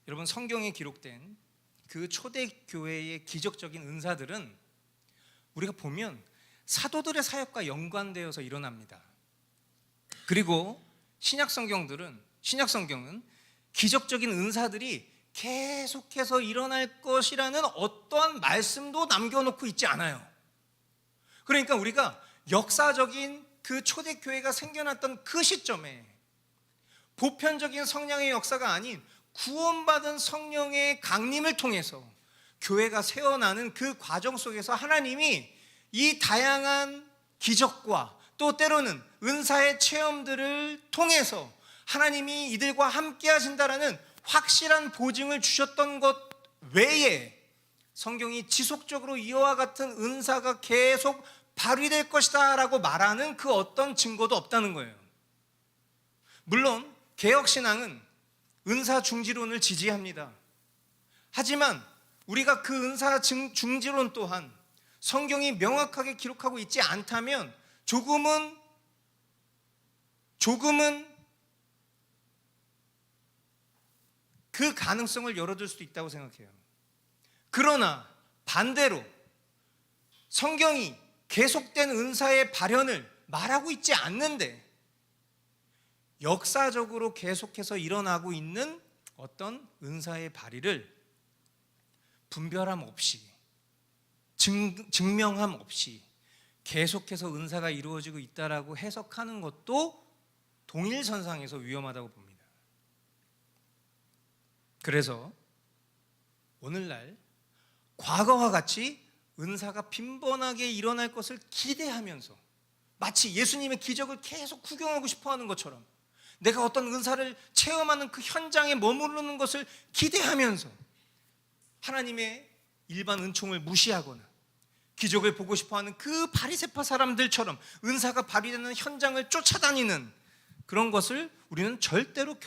여러분, 성경에 기록된 그 초대교회의 기적적인 은사들은 우리가 보면 사도들의 사역과 연관되어서 일어납니다. 그리고 신약성경은 기적적인 은사들이 계속해서 일어날 것이라는 어떠한 말씀도 남겨놓고 있지 않아요. 그러니까 우리가 역사적인 그 초대교회가 생겨났던 그 시점에 보편적인 성령의 역사가 아닌 구원받은 성령의 강림을 통해서 교회가 세워나는 그 과정 속에서 하나님이 이 다양한 기적과 또 때로는 은사의 체험들을 통해서 하나님이 이들과 함께 하신다라는 확실한 보증을 주셨던 것 외에 성경이 지속적으로 이와 같은 은사가 계속 발휘될 것이다 라고 말하는 그 어떤 증거도 없다는 거예요. 물론 개혁신앙은 은사 중지론을 지지합니다. 하지만 우리가 그 은사 중지론 또한 성경이 명확하게 기록하고 있지 않다면 조금은 그 가능성을 열어둘 수도 있다고 생각해요. 그러나 반대로 성경이 계속된 은사의 발현을 말하고 있지 않는데 역사적으로 계속해서 일어나고 있는 어떤 은사의 발휘를 분별함 없이 증명함 없이 계속해서 은사가 이루어지고 있다라고 해석하는 것도 동일선상에서 위험하다고 봅니다. 그래서 오늘날 과거와 같이 은사가 빈번하게 일어날 것을 기대하면서 마치 예수님의 기적을 계속 구경하고 싶어하는 것처럼 내가 어떤 은사를 체험하는 그 현장에 머무르는 것을 기대하면서 하나님의 일반 은총을 무시하거나 기적을 보고 싶어하는 그 바리새파 사람들처럼 은사가 발휘되는 현장을 쫓아다니는 그런 것을 우리는 절대로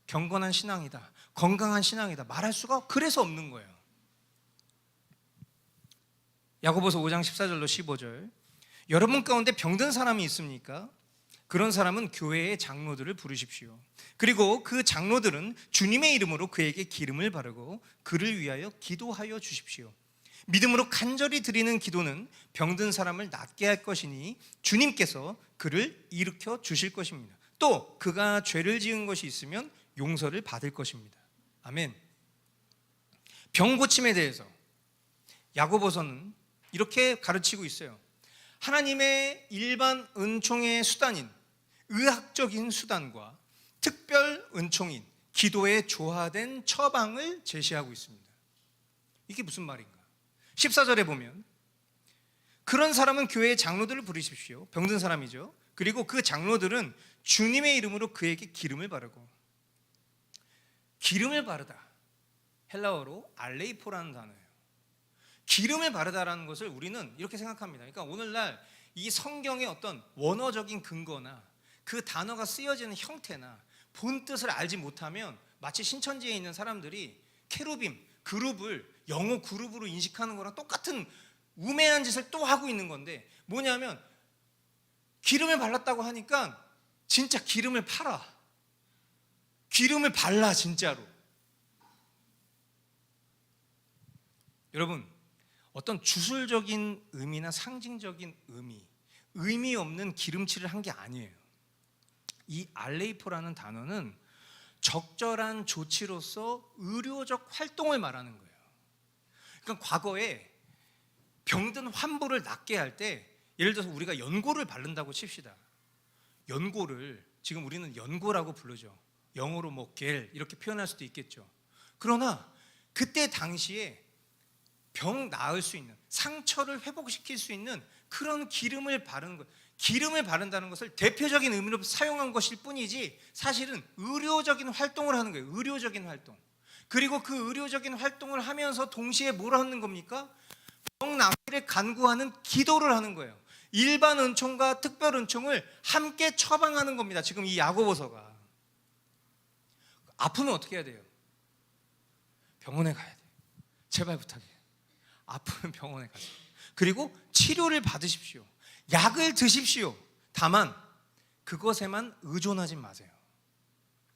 경건한 신앙이다, 건강한 신앙이다 말할 수가 그래서 없는 거예요. 야고보서 5장 14절로 15절, 여러분 가운데 병든 사람이 있습니까? 그런 사람은 교회의 장로들을 부르십시오. 그리고 그 장로들은 주님의 이름으로 그에게 기름을 바르고 그를 위하여 기도하여 주십시오. 믿음으로 간절히 드리는 기도는 병든 사람을 낫게 할 것이니 주님께서 그를 일으켜 주실 것입니다. 또 그가 죄를 지은 것이 있으면 용서를 받을 것입니다. 아멘. 병 고침에 대해서 야고보서는 이렇게 가르치고 있어요. 하나님의 일반 은총의 수단인 의학적인 수단과 특별 은총인 기도의 조화된 처방을 제시하고 있습니다. 이게 무슨 말인가? 14절에 보면 그런 사람은 교회의 장로들을 부르십시오. 병든 사람이죠. 그리고 그 장로들은 주님의 이름으로 그에게 기름을 바르고, 기름을 바르다, 헬라어로 알레이포라는 단어예요. 기름을 바르다라는 것을 우리는 이렇게 생각합니다. 그러니까 오늘날 이 성경의 어떤 원어적인 근거나 그 단어가 쓰여지는 형태나 본 뜻을 알지 못하면 마치 신천지에 있는 사람들이 케루빔, 그룹을 영어 그룹으로 인식하는 거랑 똑같은 우매한 짓을 또 하고 있는 건데, 뭐냐면 기름을 발랐다고 하니까 진짜 기름을 팔아, 기름을 발라 진짜로. 여러분, 어떤 주술적인 의미나 상징적인 의미 없는 기름칠을 한 게 아니에요. 이 알레이포라는 단어는 적절한 조치로서 의료적 활동을 말하는 거예요. 그러니까 과거에 병든 환부를 낫게 할 때, 예를 들어서 우리가 연고를 바른다고 칩시다. 연고를 지금 우리는 연고라고 부르죠. 영어로 뭐 겔 이렇게 표현할 수도 있겠죠. 그러나 그때 당시에 병 나을 수 있는, 상처를 회복시킬 수 있는 그런 기름을 바르는 것, 기름을 바른다는 것을 대표적인 의미로 사용한 것일 뿐이지 사실은 의료적인 활동을 하는 거예요. 의료적인 활동. 그리고 그 의료적인 활동을 하면서 동시에 뭘 하는 겁니까? 병 낫기를 간구하는 기도를 하는 거예요. 일반 은총과 특별 은총을 함께 처방하는 겁니다. 지금 이 야고보서가. 아프면 어떻게 해야 돼요? 병원에 가야 돼요. 제발 부탁해요. 아프면 병원에 가세요. 그리고 치료를 받으십시오. 약을 드십시오. 다만 그것에만 의존하지 마세요.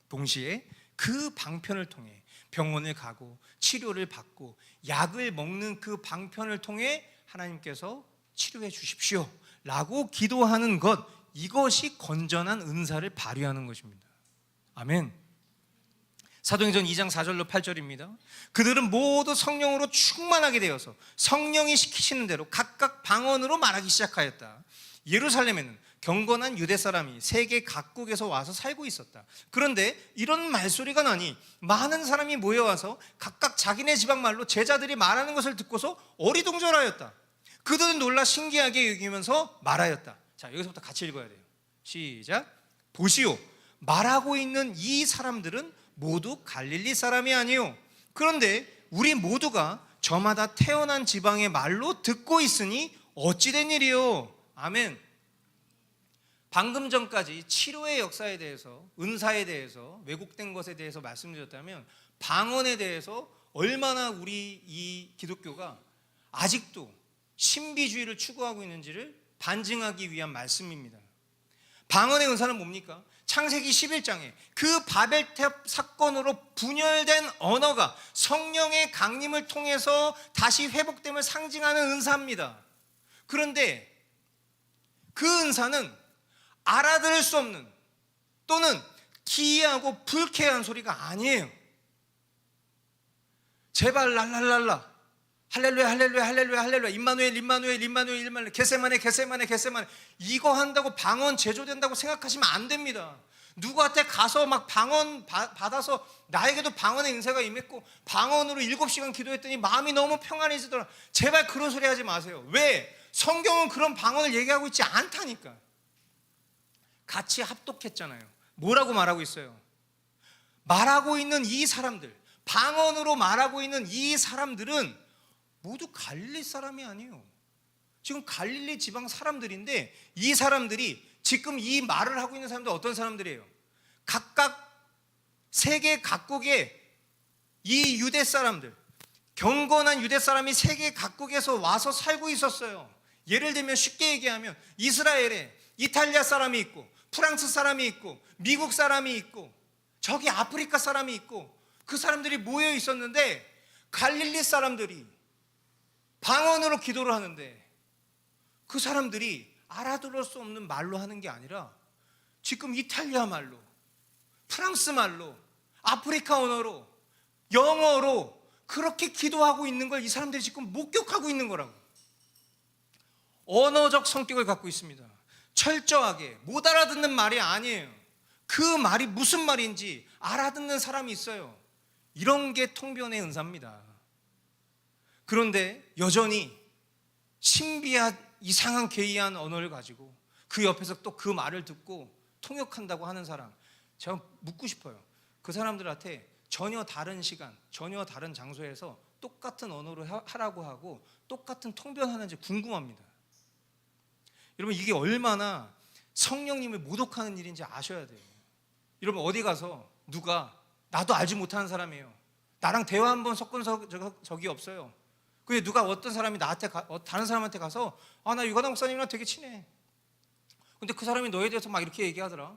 동시에 그 방편을 통해 병원을 가고 치료를 받고 약을 먹는 그 방편을 통해 하나님께서 치료해 주십시오 라고 기도하는 것, 이것이 건전한 은사를 발휘하는 것입니다. 아멘. 사도행전 2장 4절로 8절입니다. 그들은 모두 성령으로 충만하게 되어서 성령이 시키시는 대로 각각 방언으로 말하기 시작하였다. 예루살렘에는 경건한 유대 사람이 세계 각국에서 와서 살고 있었다. 그런데 이런 말소리가 나니 많은 사람이 모여와서 각각 자기네 지방 말로 제자들이 말하는 것을 듣고서 어리둥절하였다. 그들은 놀라 신기하게 여기면서 말하였다. 자, 여기서부터 같이 읽어야 돼요. 시작. 보시오, 말하고 있는 이 사람들은 모두 갈릴리 사람이 아니요, 그런데 우리 모두가 저마다 태어난 지방의 말로 듣고 있으니 어찌된 일이요. 아멘. 방금 전까지 치료의 역사에 대해서, 은사에 대해서, 왜곡된 것에 대해서 말씀드렸다면, 방언에 대해서 얼마나 우리 이 기독교가 아직도 신비주의를 추구하고 있는지를 반증하기 위한 말씀입니다. 방언의 은사는 뭡니까? 창세기 11장에 그 바벨탑 사건으로 분열된 언어가 성령의 강림을 통해서 다시 회복됨을 상징하는 은사입니다. 그런데 그 은사는 알아들을 수 없는 또는 기이하고 불쾌한 소리가 아니에요. 제발 랄랄랄라, 할렐루야 할렐루야 할렐루야 할렐루야, 임마누엘 임마누엘 임마누엘 임마누엘, 겟세마네 겟세마네 겟세마네, 이거 한다고 방언 제조된다고 생각하시면 안 됩니다. 누구한테 가서 막 방언 받아서 나에게도 방언의 은사가 임했고 방언으로 7시간 기도했더니 마음이 너무 평안해지더라, 제발 그런 소리 하지 마세요. 왜? 성경은 그런 방언을 얘기하고 있지 않다니까. 같이 합독했잖아요. 뭐라고 말하고 있어요? 말하고 있는 이 사람들, 방언으로 말하고 있는 이 사람들은 모두 갈릴리 사람이 아니에요. 지금 갈릴리 지방 사람들인데, 이 사람들이 지금 이 말을 하고 있는 사람들 어떤 사람들이에요? 각각 세계 각국의 이 유대 사람들, 경건한 유대 사람이 세계 각국에서 와서 살고 있었어요. 예를 들면 쉽게 얘기하면 이스라엘에 이탈리아 사람이 있고, 프랑스 사람이 있고, 미국 사람이 있고, 저기 아프리카 사람이 있고, 그 사람들이 모여 있었는데 갈릴리 사람들이 방언으로 기도를 하는데 그 사람들이 알아들을 수 없는 말로 하는 게 아니라 지금 이탈리아 말로, 프랑스 말로, 아프리카 언어로, 영어로 그렇게 기도하고 있는 걸 이 사람들이 지금 목격하고 있는 거라고. 언어적 성격을 갖고 있습니다. 철저하게 못 알아듣는 말이 아니에요. 그 말이 무슨 말인지 알아듣는 사람이 있어요. 이런 게 통변의 은사입니다. 그런데 여전히 신비한 이상한 괴이한 언어를 가지고 그 옆에서 또 그 말을 듣고 통역한다고 하는 사람, 제가 묻고 싶어요. 그 사람들한테 전혀 다른 시간, 전혀 다른 장소에서 똑같은 언어로 하라고 하고 똑같은 통변하는지 궁금합니다. 여러분, 이게 얼마나 성령님을 모독하는 일인지 아셔야 돼요. 여러분, 어디 가서 누가, 나도 알지 못하는 사람이에요, 나랑 대화 한번 섞은 적이 없어요. 근데 누가 어떤 사람이 나한테 다른 사람한테 가서 나 유가나 목사님이랑 되게 친해, 근데 그 사람이 너에 대해서 막 이렇게 얘기하더라.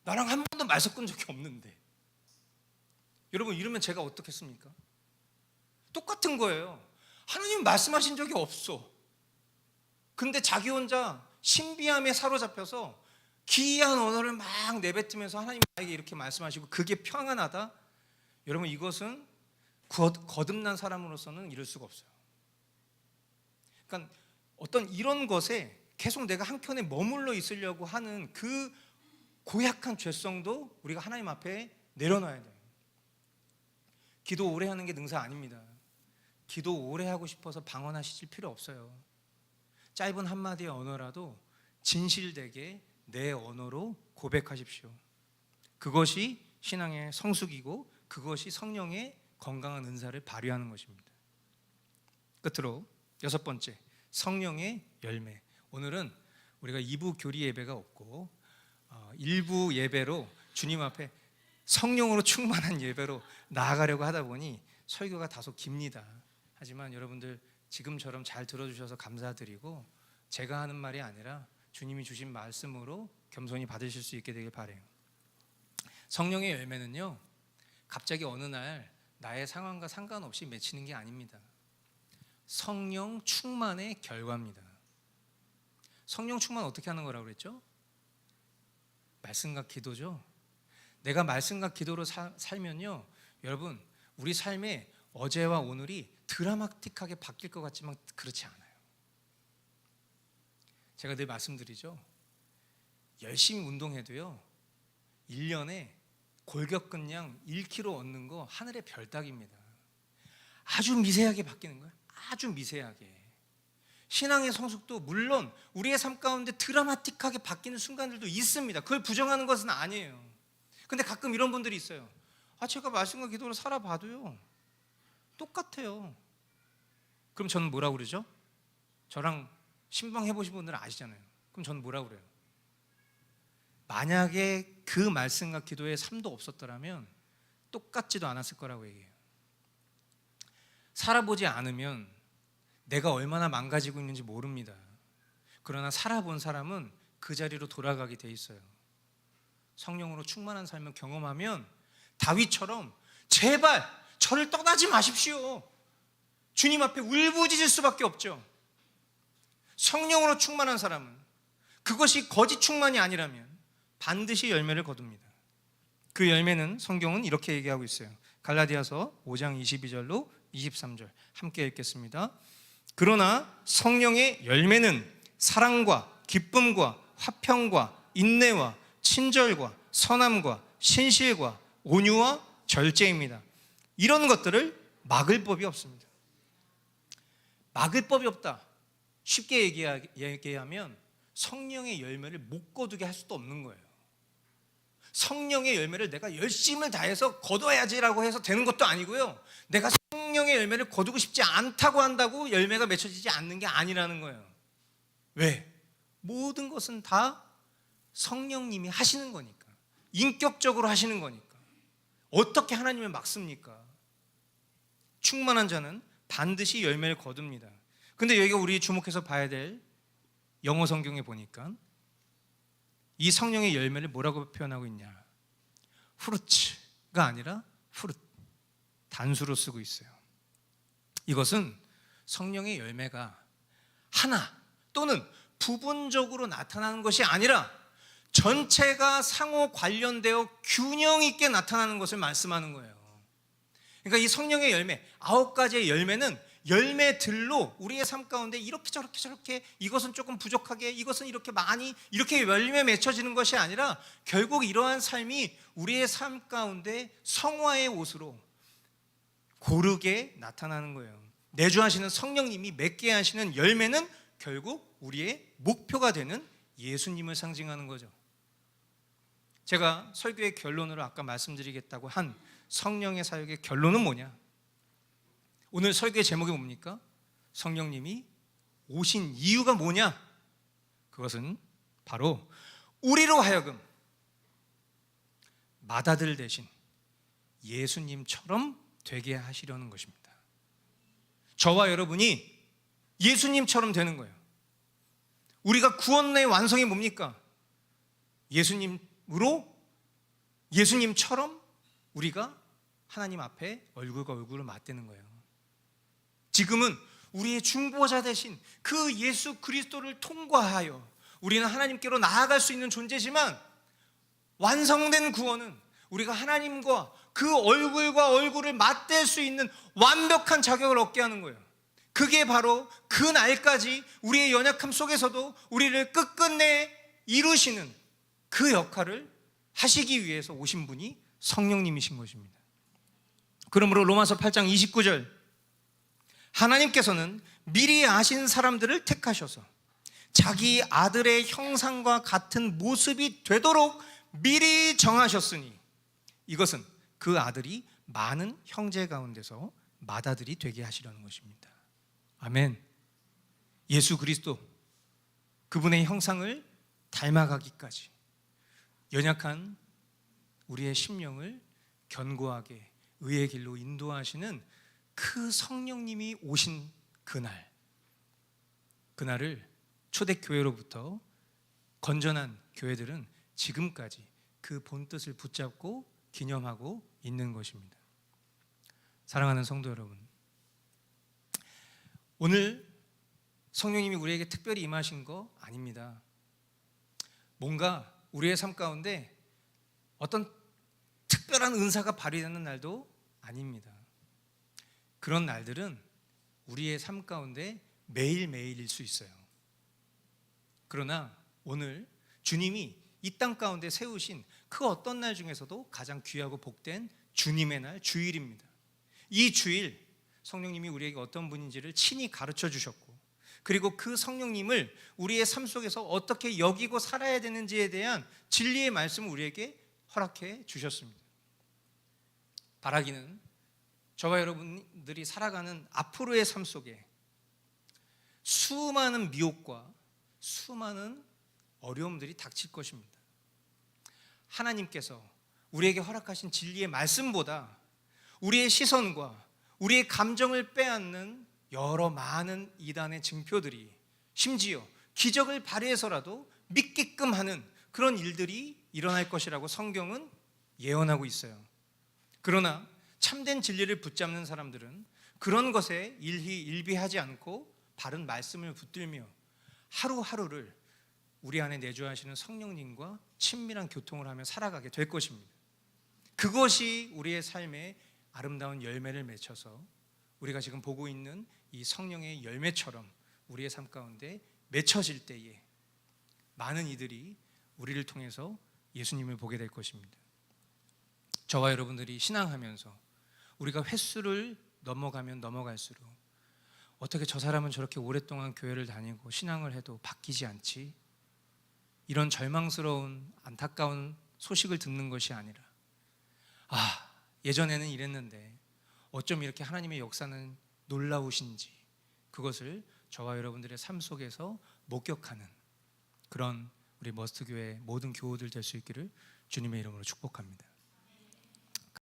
나랑 한 번도 말 섞은 적이 없는데. 여러분, 이러면 제가 어떻겠습니까? 똑같은 거예요. 하나님 말씀하신 적이 없어. 근데 자기 혼자 신비함에 사로잡혀서 기이한 언어를 막 내뱉으면서 하나님 나에게 이렇게 말씀하시고 그게 평안하다? 여러분, 이것은 거듭난 사람으로서는 이럴 수가 없어요. 그러니까 어떤 이런 것에 계속 내가 한켠에 머물러 있으려고 하는 그 고약한 죄성도 우리가 하나님 앞에 내려놔야 돼요. 기도 오래 하는 게 능사 아닙니다. 기도 오래 하고 싶어서 방언하실 필요 없어요. 짧은 한마디의 언어라도 진실되게 내 언어로 고백하십시오. 그것이 신앙의 성숙이고 그것이 성령의 건강한 은사를 발휘하는 것입니다. 끝으로 6번째, 성령의 열매. 오늘은 우리가 2부 교리 예배가 없고 1부 예배로 주님 앞에 성령으로 충만한 예배로 나아가려고 하다 보니 설교가 다소 깁니다. 하지만 여러분들 지금처럼 잘 들어주셔서 감사드리고, 제가 하는 말이 아니라 주님이 주신 말씀으로 겸손히 받으실 수 있게 되길 바라요. 성령의 열매는요, 갑자기 어느 날 나의 상황과 상관없이 맺히는 게 아닙니다. 성령 충만의 결과입니다. 성령 충만 어떻게 하는 거라고 그랬죠? 말씀과 기도죠. 내가 말씀과 기도로 살면요, 여러분, 우리 삶에 어제와 오늘이 드라마틱하게 바뀔 것 같지만 그렇지 않아요. 제가 늘 말씀드리죠. 열심히 운동해도요, 1년에 골격근량 1kg 얻는 거 하늘의 별 따기입니다. 아주 미세하게 바뀌는 거예요. 아주 미세하게. 신앙의 성숙도 물론 우리의 삶 가운데 드라마틱하게 바뀌는 순간들도 있습니다. 그걸 부정하는 것은 아니에요. 근데 가끔 이런 분들이 있어요. 제가 말씀과 기도로 살아봐도요, 똑같아요. 그럼 저는 뭐라고 그러죠? 저랑 신방 해보신 분들은 아시잖아요. 그럼 저는 뭐라고 그래요? 만약에 그 말씀과 기도의 삶도 없었더라면 똑같지도 않았을 거라고 얘기해요. 살아보지 않으면 내가 얼마나 망가지고 있는지 모릅니다. 그러나 살아본 사람은 그 자리로 돌아가게 돼 있어요. 성령으로 충만한 삶을 경험하면 다윗처럼 제발 저를 떠나지 마십시오, 주님 앞에 울부짖을 수밖에 없죠. 성령으로 충만한 사람은, 그것이 거짓 충만이 아니라면 반드시 열매를 거둡니다. 그 열매는 성경은 이렇게 얘기하고 있어요. 갈라디아서 5장 22절로 23절 함께 읽겠습니다. 그러나 성령의 열매는 사랑과 기쁨과 화평과 인내와 친절과 선함과 신실과 온유와 절제입니다. 이런 것들을 막을 법이 없습니다. 막을 법이 없다. 쉽게 얘기하면 성령의 열매를 못 거두게 할 수도 없는 거예요. 성령의 열매를 내가 열심을 다해서 거둬야지라고 해서 되는 것도 아니고요. 내가 성령의 열매를 거두고 싶지 않다고 한다고 열매가 맺혀지지 않는 게 아니라는 거예요. 왜? 모든 것은 다 성령님이 하시는 거니까. 인격적으로 하시는 거니까. 어떻게 하나님을 막습니까? 충만한 자는 반드시 열매를 거둡니다. 근데 여기가 우리 주목해서 봐야 될 영어 성경에 보니까 이 성령의 열매를 뭐라고 표현하고 있냐? 후르츠가 아니라 후르, 단수로 쓰고 있어요. 이것은 성령의 열매가 하나 또는 부분적으로 나타나는 것이 아니라 전체가 상호 관련되어 균형 있게 나타나는 것을 말씀하는 거예요. 그러니까 이 성령의 열매, 9가지의 열매는 열매들로 우리의 삶 가운데 이렇게 저렇게 이것은 조금 부족하게, 이것은 이렇게 많이, 이렇게 열매 맺혀지는 것이 아니라 결국 이러한 삶이 우리의 삶 가운데 성화의 옷으로 고르게 나타나는 거예요. 내주하시는 성령님이 맺게 하시는 열매는 결국 우리의 목표가 되는 예수님을 상징하는 거죠. 제가 설교의 결론으로 아까 말씀드리겠다고 한 성령의 사역의 결론은 뭐냐? 오늘 설교의 제목이 뭡니까? 성령님이 오신 이유가 뭐냐? 그것은 바로 우리로 하여금 맏아들 대신 예수님처럼 되게 하시려는 것입니다. 저와 여러분이 예수님처럼 되는 거예요. 우리가 구원의 완성이 뭡니까? 예수님처럼 우리가 하나님 앞에 얼굴과 얼굴을 맞대는 거예요. 지금은 우리의 중보자 대신 그 예수 그리스도를 통과하여 우리는 하나님께로 나아갈 수 있는 존재지만, 완성된 구원은 우리가 하나님과 그 얼굴과 얼굴을 맞댈 수 있는 완벽한 자격을 얻게 하는 거예요. 그게 바로 그 날까지 우리의 연약함 속에서도 우리를 끝끝내 이루시는 그 역할을 하시기 위해서 오신 분이 성령님이신 것입니다. 그러므로 로마서 8장 29절, 하나님께서는 미리 아신 사람들을 택하셔서 자기 아들의 형상과 같은 모습이 되도록 미리 정하셨으니 이것은 그 아들이 많은 형제 가운데서 맏아들이 되게 하시려는 것입니다. 아멘. 예수 그리스도, 그분의 형상을 닮아가기까지 연약한 우리의 심령을 견고하게 의의 길로 인도하시는 그 성령님이 오신 그날을 초대교회로부터 건전한 교회들은 지금까지 그 본뜻을 붙잡고 기념하고 있는 것입니다. 사랑하는 성도 여러분, 오늘 성령님이 우리에게 특별히 임하신 거 아닙니다. 뭔가 우리의 삶 가운데 어떤 특별한 은사가 발휘되는 날도 아닙니다. 그런 날들은 우리의 삶 가운데 매일매일일 수 있어요. 그러나 오늘 주님이 이 땅 가운데 세우신 그 어떤 날 중에서도 가장 귀하고 복된 주님의 날, 주일입니다. 이 주일 성령님이 우리에게 어떤 분인지를 친히 가르쳐 주셨고, 그리고 그 성령님을 우리의 삶 속에서 어떻게 여기고 살아야 되는지에 대한 진리의 말씀을 우리에게 허락해 주셨습니다. 바라기는 저와 여러분들이 살아가는 앞으로의 삶 속에 수많은 미혹과 수많은 어려움들이 닥칠 것입니다. 하나님께서 우리에게 허락하신 진리의 말씀보다 우리의 시선과 우리의 감정을 빼앗는 여러 많은 이단의 증표들이, 심지어 기적을 발휘해서라도 믿게끔 하는 그런 일들이 일어날 것이라고 성경은 예언하고 있어요. 그러나 참된 진리를 붙잡는 사람들은 그런 것에 일비하지 않고 바른 말씀을 붙들며 하루하루를 우리 안에 내주하시는 성령님과 친밀한 교통을 하며 살아가게 될 것입니다. 그것이 우리의 삶의 아름다운 열매를 맺혀서 우리가 지금 보고 있는 이 성령의 열매처럼 우리의 삶 가운데 맺혀질 때에 많은 이들이 우리를 통해서 예수님을 보게 될 것입니다. 저와 여러분들이 신앙하면서 우리가 횟수를 넘어가면 넘어갈수록 어떻게 저 사람은 저렇게 오랫동안 교회를 다니고 신앙을 해도 바뀌지 않지? 이런 절망스러운 안타까운 소식을 듣는 것이 아니라 예전에는 이랬는데 어쩜 이렇게 하나님의 역사는 놀라우신지 그것을 저와 여러분들의 삶 속에서 목격하는 그런 우리 머스트교회 모든 교우들 될 수 있기를 주님의 이름으로 축복합니다.